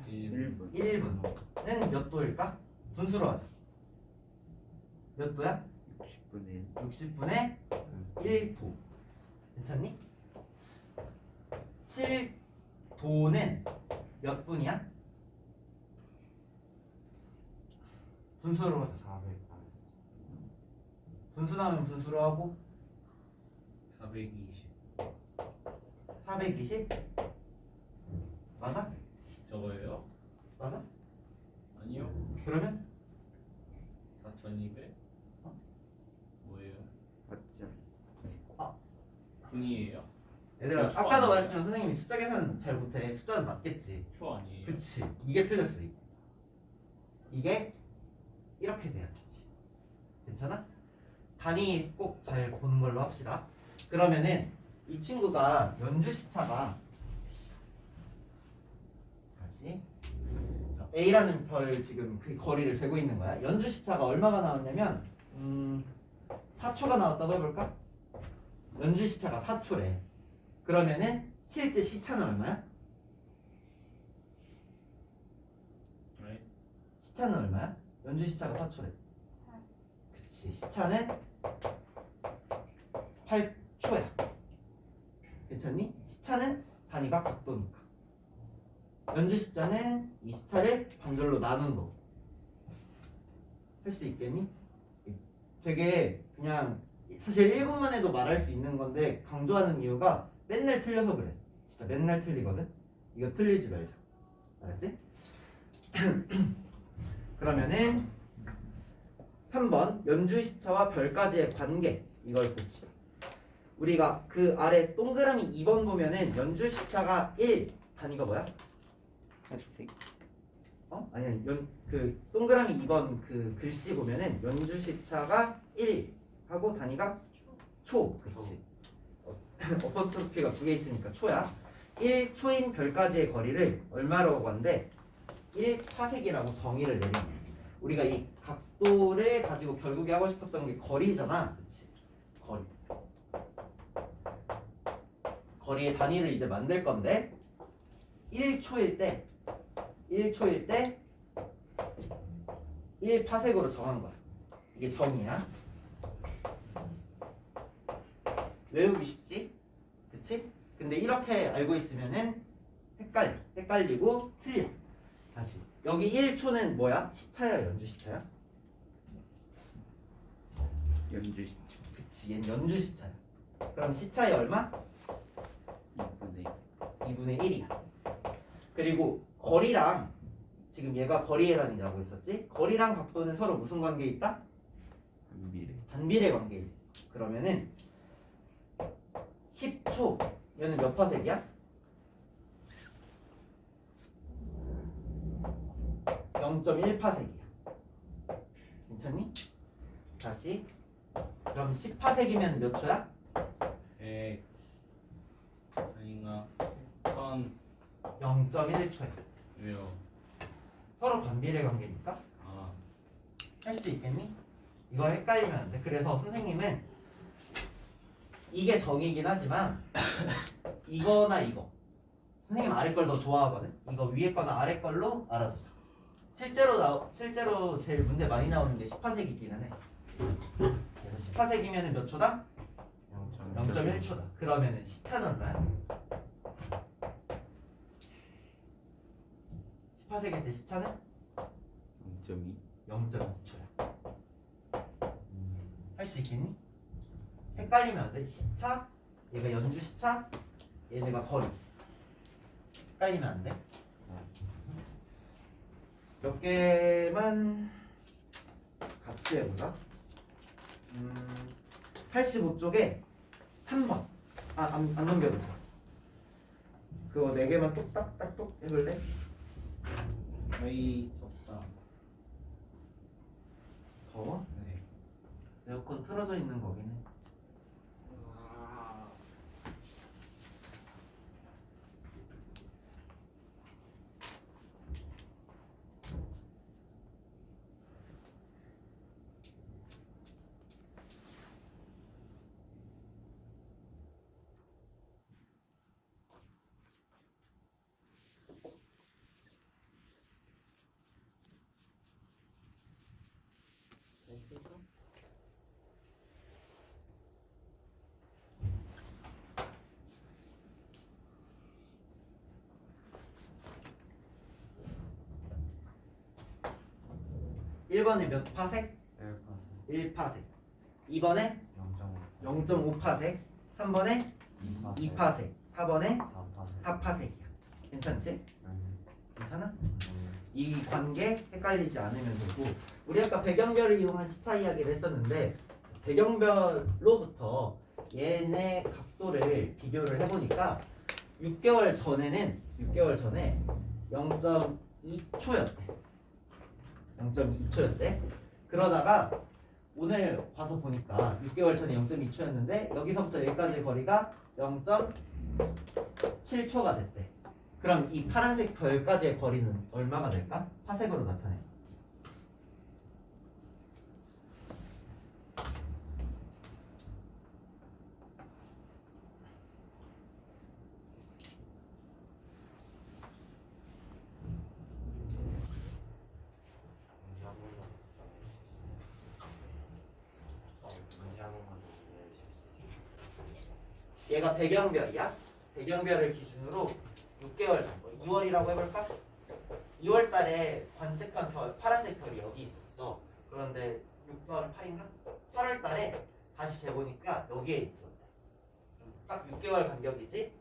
1분. 1분은 몇 도일까? 분수로 하자. 몇 도야? 60분의 60분의 1도. 괜찮니? 7도는 몇 분이야? 분수로 하자. 400. 분수 나오면 분수로 하고 420. 420? 맞아? 저거예요? 맞아? 아니요. 그러면 4200? 뭐예요? 맞죠? 분이에요? 얘들아 초 아까도 아니에요? 말했지만 선생님이 숫자 계산 잘 못해. 숫자는 맞겠지. 초 아니에요? 그치. 이게 틀렸어. 이게 이렇게 돼야 되지. 괜찮아? 단위 꼭 잘 보는 걸로 합시다. 그러면은 이 친구가 연주 시차가 다시 자, A라는 별 지금 그 거리를 재고 있는 거야. 연주 시차가 얼마가 나왔냐면 4초가 나왔다고 해볼까? 연주 시차가 4초래. 그러면은 실제 시차는 얼마야? 네. 시차는 얼마야? 연주 시차가 4초래. 그치. 시차는 8초야. 괜찮니? 시차는 단위가 각도니까. 연주 시차는 이 시차를 반절로 나눈 거. 할 수 있겠니? 되게 그냥 사실 1분만 해도 말할 수 있는 건데 강조하는 이유가 맨날 틀려서 그래. 진짜 맨날 틀리거든. 이거 틀리지 말자. 알았지? 그러면은 3번 연주 시차와 별까지의 관계 이걸 봅시다. 우리가 그 아래 동그라미 2번 보면은 연주 시차가 1 단위가 뭐야? 탈색. 아니 그 동그라미 2번 그 글씨 보면은 연주 시차가 1 하고 단위가 초. 그렇지. 어퍼스트로피가 두 개 있으니까 초야. 1초인 별까지의 거리를 얼마라고 하는데 1파색이라고 정의를 내린 거야. 우리가 이 각도를 가지고 결국에 하고 싶었던 게 거리잖아. 그렇지. 거리. 거리의 단위를 이제 만들 건데 1초일 때 1파색으로 정한 거야. 이게 정의야. 외우기 쉽지? 그치? 근데 이렇게 알고 있으면은 헷갈리고 틀려. 다시 여기 1초는 뭐야? 시차야 연주 시차야? 연주 시차. 그치, 얘는 연주 시차야. 그럼 시차의 얼마? 2분의 1이야. 그리고 거리랑 지금 얘가 거리의 단위라고 했었지? 거리랑 각도는 서로 무슨 관계에 있다? 반비례. 반비례 관계에 있어. 그러면은 10초 얘는 몇 파색이야? 0.1파색이야. 괜찮니? 다시 그럼 10파색이면 몇 초야? 100 아닌가? 1000 0.1초야. 왜요? 서로 반비례 관계니까 아 할 수 있겠니? 이거 헷갈리면 안 돼. 그래서 선생님은 이게 정이긴 하지만 이거나 이거 선생님 아래 걸 더 좋아하거든. 이거 위에 거나 아래 걸로 알아주자. 실제로 제일 문제 많이 나오는 게 10파색이기는 해. 그래서 10파색이면 몇 초다? 0.1초다. 그러면은 시차는 얼마야? 10파색일 때 시차는 0.2. 0.2초야. 할 수 있겠니? 헷갈리면 안 돼. 시차, 얘가 연주 시차, 얘네가 거리. 헷갈리면 안 돼. 몇 개만 같이 해보자. 85쪽에 3번. 안 넘겨도 돼. 그거 4개만 뚝딱딱뚝 해볼래? 거의 없다. 더워? 네. 에어컨 틀어져 있는 거긴 해. 됐을까? 1번에 몇 파색? 1파색. 2번에 0.5파색. 3번에 2파색. 4번에 4파색이야. 괜찮지? 괜찮아? 이 관계 헷갈리지 않으면 되고, 우리 아까 배경별을 이용한 시차 이야기를 했었는데 배경별로부터 얘네 각도를 비교를 해보니까 6개월 전에 0.2초였대. 0.2초였대. 그러다가 오늘 와서 보니까 6개월 전에 0.2초였는데 여기서부터 여기까지의 거리가 0.7초가 됐대. 그럼 이 파란색 별까지의 거리는 얼마가 될까? 파색으로 나타내. 얘가 배경별이야. 배경별을 기준으로 6개월 정도. 2월이라고 해볼까? 2월 달에 관측한 별, 파란색 별이 여기 있었어. 그런데 6개월 8인가? 8월 달에 다시 재보니까 여기에 있었대. 딱 6개월 간격이지?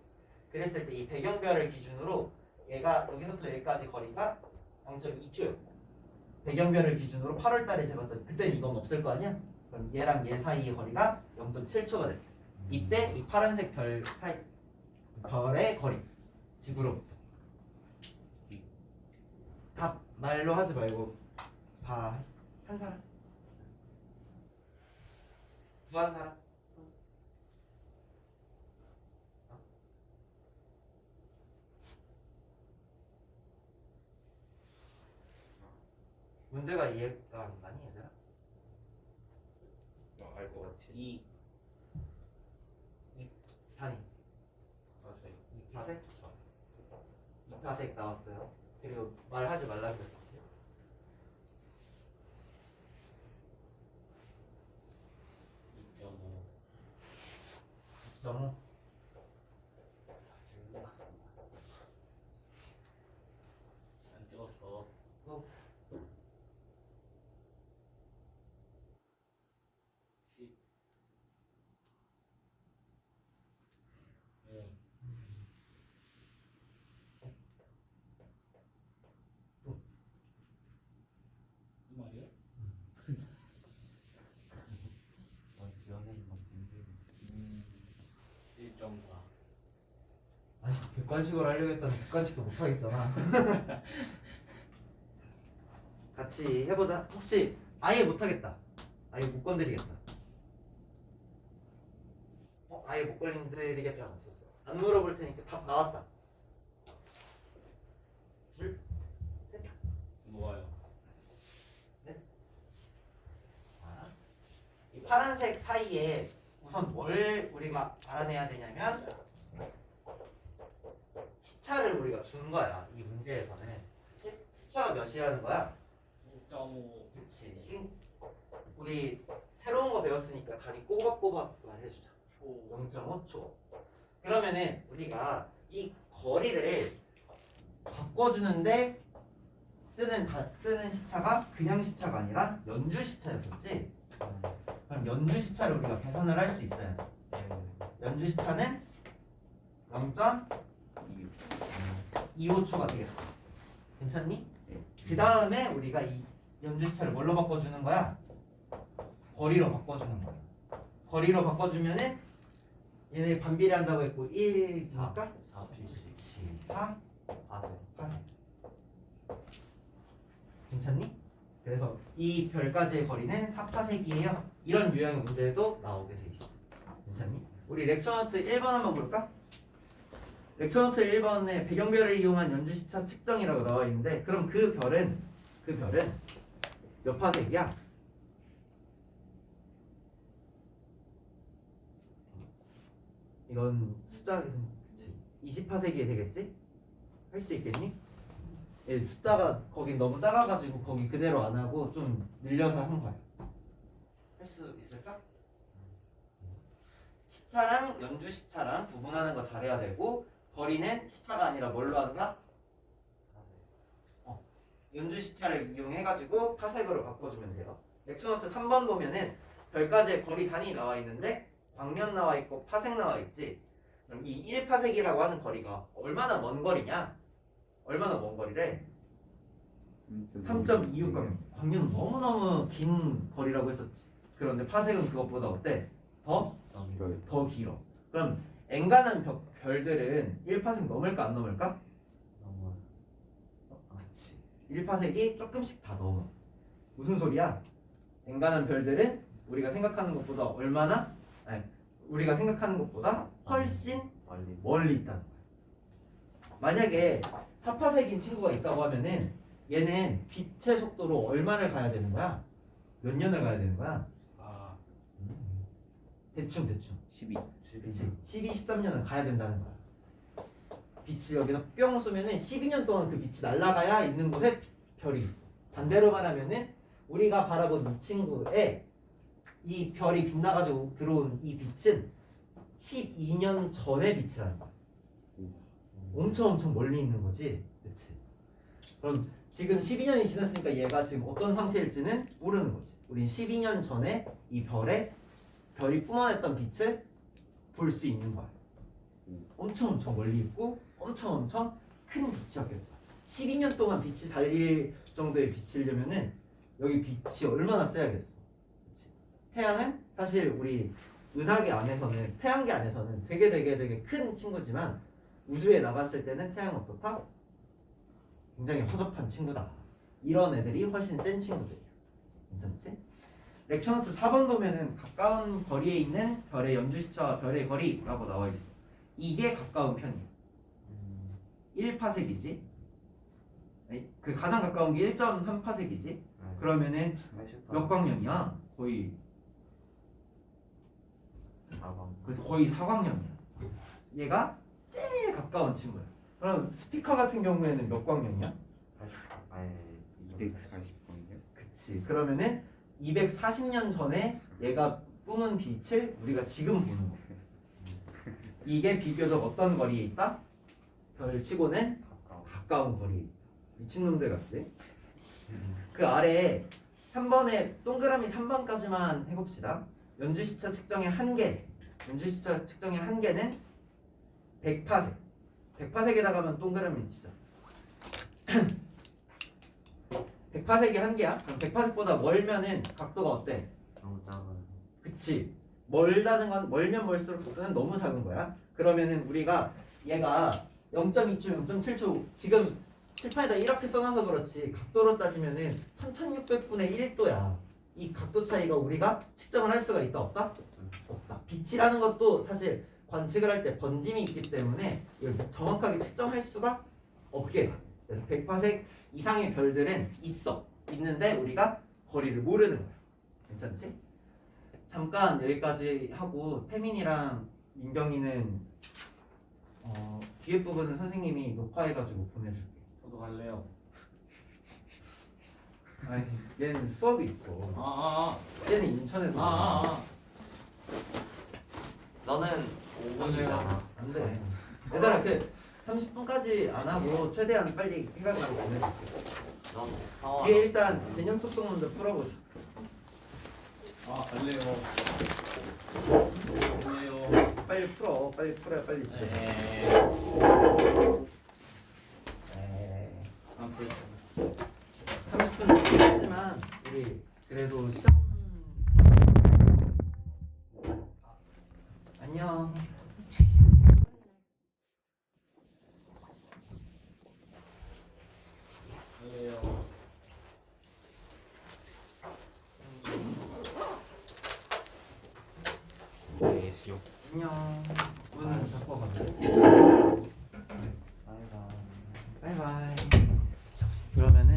그랬을 때 이 배경별을 기준으로 얘가 여기서부터 여기까지 거리가 0.2초였고 배경별을 기준으로 8월 달에 재봤더니 그때는 이건 없을 거 아니야? 그럼 얘랑 얘 사이의 거리가 0.7초가 돼. 이때 이 파란색 별 사이 별의 거리 지구로부터 답 말로 하지 말고 다 한 사람 구한 사람 문제가 이해가 안 가니 얘들아? 알것 같아. 이 단위 파색. 이파색? 이파색 나왔어요. 그리고 말하지 말라 그랬었지. 뭐 2.5 안 찍었어. 또 10. 네. 이 말이야? 지원하는 건 힘들고. 1.4. 아니 객관식으로 하려고 했더니 객관식도 못하겠잖아. 같이 해보자. 혹시 아예 못하겠다. 아예 못 건드리겠다. 아예 못 건드리겠다는 없었어. 안 물어볼 테니까 답 나왔다. 둘, 셋. 뭐가요? 자, 이 파란색 사이에 우선 뭘 우리가 알아내야 되냐면 시차를 우리가 준 거야. 이 문제에서는. 그치? 시차가 몇이라는 거야? 1.5. 그치. 우리 새로운 거 배웠으니까 단위 꼬박꼬박 말해주자. 0.5초. 그러면은 우리가 이 거리를 바꿔주는데 쓰는 시차가 그냥 시차가 아니라 연주 시차였었지. 그럼 연주 시차를 우리가 계산을 할 수 있어야 돼. 연주 시차는 0.25초가 되겠다. 괜찮니? 그 다음에 우리가 이 연주 시차를 뭘로 바꿔주는 거야? 거리로 바꿔주는 거야. 거리로 바꿔주면은 얘네 반비례한다고 했고 1이니까 4pc 4 파색. 파생. 괜찮니? 그래서 이 별까지의 거리는 4파색이에요. 이런 유형의 문제도 나오게 돼 있어. 괜찮니? 우리 렉처노트 1번 한번 볼까? 렉처노트 1번에 배경별을 이용한 연주시차 측정이라고 나와 있는데 그럼 그 별은 몇 파색이야? 이건 숫자 그치 20파색이 되겠지? 할 수 있겠니? 예, 숫자가 거기 너무 작아가지고 거기 그대로 안 하고 좀 늘려서 한 거야. 할 수 있을까? 시차랑 연주 시차랑 구분하는 거 잘해야 되고 거리는 시차가 아니라 뭘로 하는가? 연주 시차를 이용해가지고 파색으로 바꿔주면 돼요. 렉처노트 3번 보면은 별까지의 거리 단위 나와 있는데 광면 나와 있고 파색 나와 있지. 그럼 이 1파색이라고 하는 거리가 얼마나 먼 거리냐? 얼마나 먼 거리래? 3.26 광면. 광면은 너무너무 긴 거리라고 했었지. 그런데 파색은 그것보다 어때? 더 길어. 그럼 앵간한 별들은 1파색 넘을까 안 넘을까? 너무 그렇지. 1파색이 조금씩 다 넘어. 무슨 소리야? 앵간한 별들은 우리가 생각하는 것보다 우리가 생각하는 것보다 훨씬 멀리 있다는 거야. 만약에 4파색인 친구가 있다고 하면은 얘는 빛의 속도로 얼마를 가야 되는 거야? 몇 년을 가야 되는 거야? 아, 대충 12. 그치? 12, 13년은 가야 된다는 거야. 빛을 여기서 뿅 쏘면은 12년 동안 그 빛이 날아가야 있는 곳에 별이 있어. 반대로 말하면은 우리가 바라본 이 친구의 이 별이 빛나가지고 들어온 이 빛은 12년 전의 빛이라는 거야. 엄청 멀리 있는 거지. 그치? 그럼 지금 12년이 지났으니까 얘가 지금 어떤 상태일지는 모르는 거지. 우린 12년 전에 이 별이 뿜어냈던 빛을 볼 수 있는 거야. 엄청 멀리 있고 엄청 큰 빛이었겠어. 12년 동안 빛이 달릴 정도의 빛이려면은 여기 빛이 얼마나 세야겠어. 그치? 태양은 사실 우리 은하계 안에서는 태양계 안에서는 되게 큰 친구지만 우주에 나갔을 때는 태양은 어떻다? 굉장히 허접한 친구다. 이런 애들이 훨씬 센 친구들이야. 괜찮지? 렉처노트 4번 보면은 가까운 거리에 있는 별의 연주시차와 별의 거리라고 나와 있어. 이게 가까운 편이야. 1파섹이지. 그 가장 가까운 게 1.3파섹이지. 그러면은 몇 광년이야? 거의 4번. 그래서 거의 4광년이야. 얘가 제일 가까운 친구야. 그럼 스피커 같은 경우에는 몇 광년이야? 240번이요? 그치. 그러면은 240년 전에 얘가 뿜은 빛을 우리가 지금 보는 거야. 이게 비교적 어떤 거리에 있다? 별치고는 가까운 거리에 있다. 미친놈들 같지? 그 아래에 3번에 동그라미 3번까지만 해봅시다. 연주시차 측정의 한계. 연주시차 측정의 한계는 100파섹. 100파섹에다가 하면 동그라미 치자. 100파섹이 한계야? 그럼 100파섹보다 멀면은 각도가 어때? 너무 작아요. 그치. 멀다는 건 멀면 멀수록 각도는 너무 작은 거야. 그러면은 우리가 얘가 0.2초, 0.7초 지금 칠판에다 이렇게 써놔서 그렇지 각도로 따지면은 3600분의 1도야. 이 각도 차이가 우리가 측정을 할 수가 있다 없다? 없다. 빛이라는 것도 사실 관측을 할 때 번짐이 있기 때문에 이걸 정확하게 측정할 수가 없게 돼. 그래서 100파섹 이상의 별들은 있는데 우리가 거리를 모르는 거야. 괜찮지? 잠깐 여기까지 하고 태민이랑 민경이는 뒤에 부분은 선생님이 녹화해가지고 보내줄게. 저도 갈래요. 아니 얘는 수업이 있어. 얘는 인천에서. 너는 5분이잖아. 안 돼. 얘들아 그 30분까지 안 하고 최대한 빨리 해가지고 보내줄게. 넌 뒤에 일단 개념 속성문제 풀어보자. 갈래요. 빨리 풀어. 빨리 풀어야 빨리 집에 가. 에이. 30분 늦긴 했지만 우리 그래도 시험 안녕. 갈래요. 예시요. 안녕. 문 닫고 가자. 바이바이. 자, 그러면은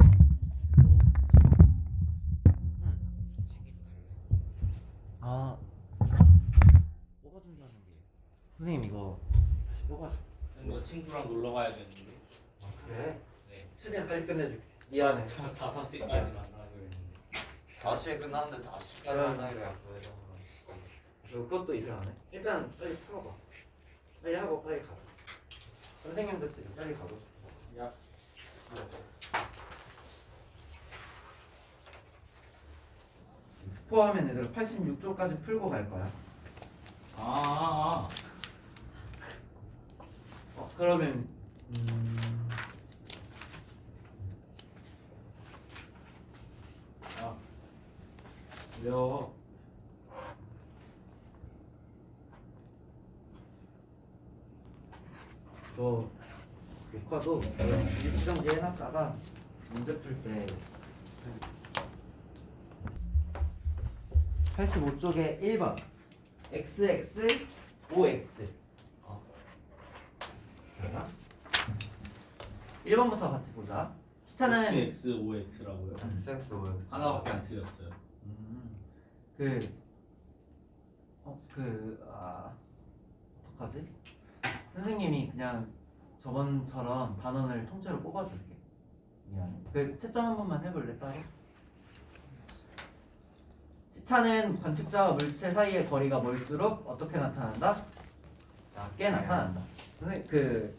뽑아준다는 게 선생님 이거 다시 뽑아줘. 이거 친구랑 놀러 가야겠는데. 그래? 네. 최대한 빨리 끝내줄게. 미안해. 5시까지 만나기로 했는데. 5시에 끝났는데 5시까지 그럼. 만나기로 약속해서. 그것도 이제 안 해? 일단 빨리 풀어봐. 빨리 하고 빨리 가자. 선생님도 지금 빨리 가고 싶어. 야. 스포하면 애들 86조까지 풀고 갈 거야. 그러면 왜요? 너 녹화도 일시정지 해놨다가 문제 풀 때 85쪽에 1번 XX, OX 1번부터 같이 보자. 시차는 X, OX라고요? 섹스 OX. 하나밖에 안 틀렸어요. 어떡하지? 선생님이 그냥 저번처럼 단원을 통째로 뽑아줄게. 미안해. 그 채점 한 번만 해볼래 따로? 시차는 관측자와 물체 사이의 거리가 멀수록 어떻게 나타난다? 같게 나타난다. 선생님 그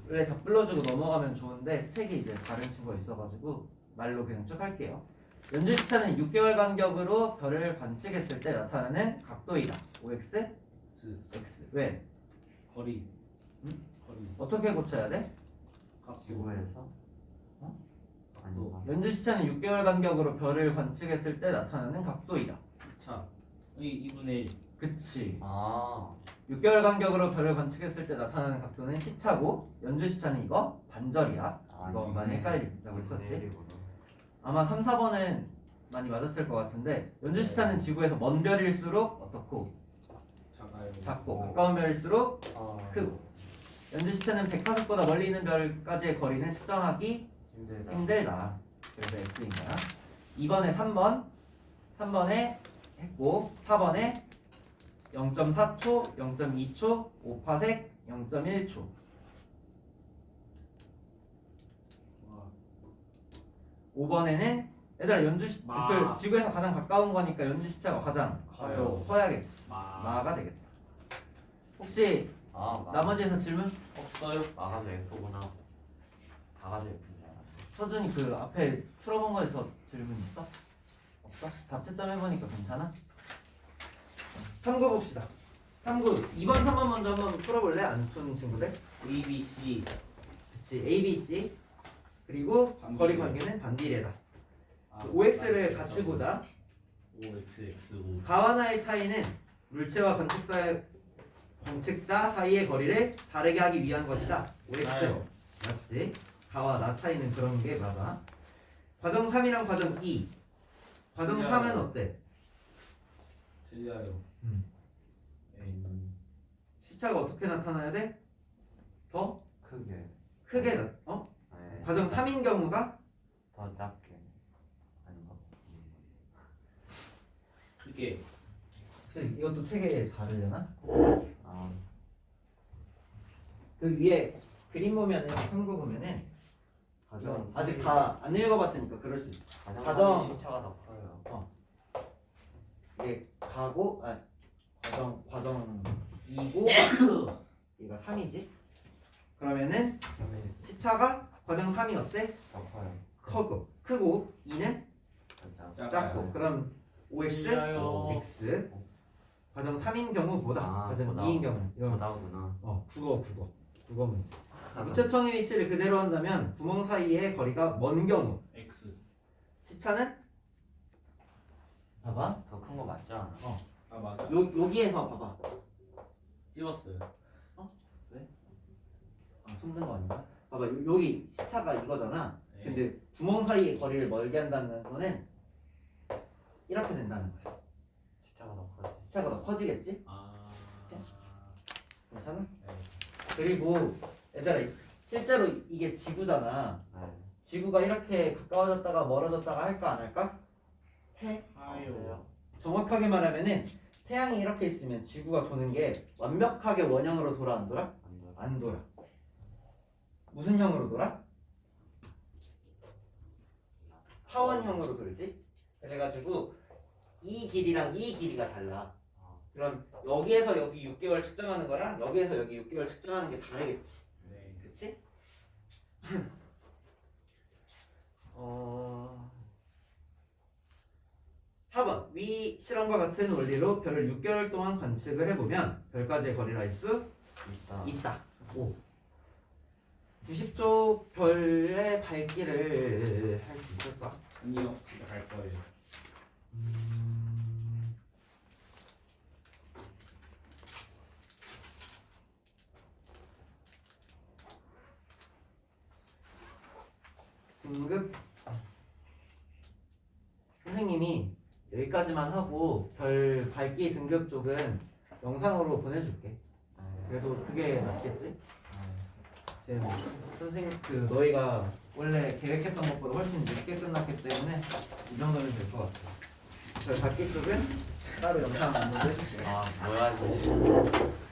원래 다 불러주고 넘어가면 좋은데 책이 이제 다른 친구가 있어가지고 말로 그냥 쭉 할게요. 연주 시차는 6개월 간격으로 별을 관측했을 때 나타나는 각도이다. OX, X X. 왜? 거리. 응? 거리. 어떻게 고쳐야 돼? 각도. 지구에서? 어? 아닌가? 연주 시차는 6개월 간격으로 별을 관측했을 때 나타나는 각도이다. 차. 이 2분의 1. 그치. 아 6개월 간격으로 별을 관측했을 때 나타나는 각도는 시차고 연주 시차는 이거 반절이야. 이거 많이 헷갈린다고 했었지. 아마 3, 4번은 많이 맞았을 것 같은데 연주 시차는 지구에서 먼 별일수록 어떻고 작아요. 작고 가까운 별일수록 아 크고 연주 시차는 백파석보다 멀리 있는 별까지의 거리는 측정하기 힘들다. 힘들다. 그래서 X인 거야. 2번에 3번에 했고 4번에 0.4초, 0.2초, 5파색, 0.1초. 와. 5번에는 얘들아 마. 그 지구에서 가장 가까운 거니까 연주 시차가 가장 커요. 커야겠지. 마. 마가 되겠다. 혹시 나머지에서 질문? 없어요? 마가도 F구나. 다가도 F인 줄 알았어. 서준이 그 앞에 풀어본 거에서 질문 있어? 없어? 다 채점 해보니까 괜찮아? 탐구 봅시다. 탐구 2번, 3번 먼저 한번 풀어볼래? 안 푼 친구들? A, B, C. 그치. A, B, C 그리고 반비례. 거리 관계는 반비례다. 아, OX를 같이 보자. OX, X, O. 가와 나의 차이는 물체와 관측자 사이의 거리를 다르게 하기 위한 것이다. OX 나요. 맞지? 가와 나 차이는 그런 게 맞아. 과정 3이랑 과정 2. 과정 틀려요. 3은 어때? 틀려요. 음. N. 시차가 어떻게 나타나야 돼? 더 크게. 어? 네. 과정 3인 경우가 더 작게. 아닌가? 크게. 혹시 이것도 책에 다르려나? 아 그 위에 그림 보면은 탐구 보면은 가정 아직 다 안 읽어봤으니까 그럴 수 있어. 가정 가정- 시차가 더 커요. 이게 가고 과정 2고 얘가 3이지. 그러면은 시차가 과정 3이 어때? 더 커요. 크고 2는 더 작아요. 작고. 그럼 OX, 틀려요. X 과정 3인 경우보다 아, 과정 보다. 2인 경우 이런 보다구나. 국어 문제. 우체통의 위치를 그대로 한다면 구멍 사이의 거리가 먼 경우 X. 시차는 봐봐. 더 큰 거 맞지 않아? 아 맞아. 여기에서 봐봐. 찍었어요. 손든 거 아닌가? 봐봐. 여기 시차가 이거잖아. 네. 근데 구멍 사이의 거리를 멀게 한다는 거는 이렇게 된다는 거야. 시차가 더 커지. 시차가 더 커지겠지? 아. 그치? 괜찮아? 네. 그리고 얘들아 실제로 이게 지구잖아. 네. 지구가 이렇게 가까워졌다가 멀어졌다가 할까 안 할까? 해. 하요. 정확하게 말하면은 태양이 이렇게 있으면 지구가 도는 게 완벽하게 원형으로 돌아 안 돌아? 안 돼. 안 돌아. 무슨 형으로 돌아? 타원형으로 돌지? 그래가지고 이 길이랑 이 길이가 달라. 그럼 여기에서 여기 6개월 측정하는 거랑 여기에서 여기 6개월 측정하는 게 다르겠지. 네. 그치? 4번 위 실험과 같은 원리로 별을 6개월 동안 관측을 해보면 별까지의 거리를 알 수 있다. 있다. 5. 90조 별의 밝기를 할 수 있을까? 아니요. 집에 갈 거예요. 등급 선생님이 여기까지만 하고 별 밝기 등급 쪽은 영상으로 보내줄게. 네. 그래도 그게 낫겠지? 네. 제 선생님 그 너희가 원래 계획했던 것보다 훨씬 늦게 끝났기 때문에 이 정도면 될 것 같아. 별 밝기 쪽은 따로 영상 업로드 해줄게. 아 뭐야 이거.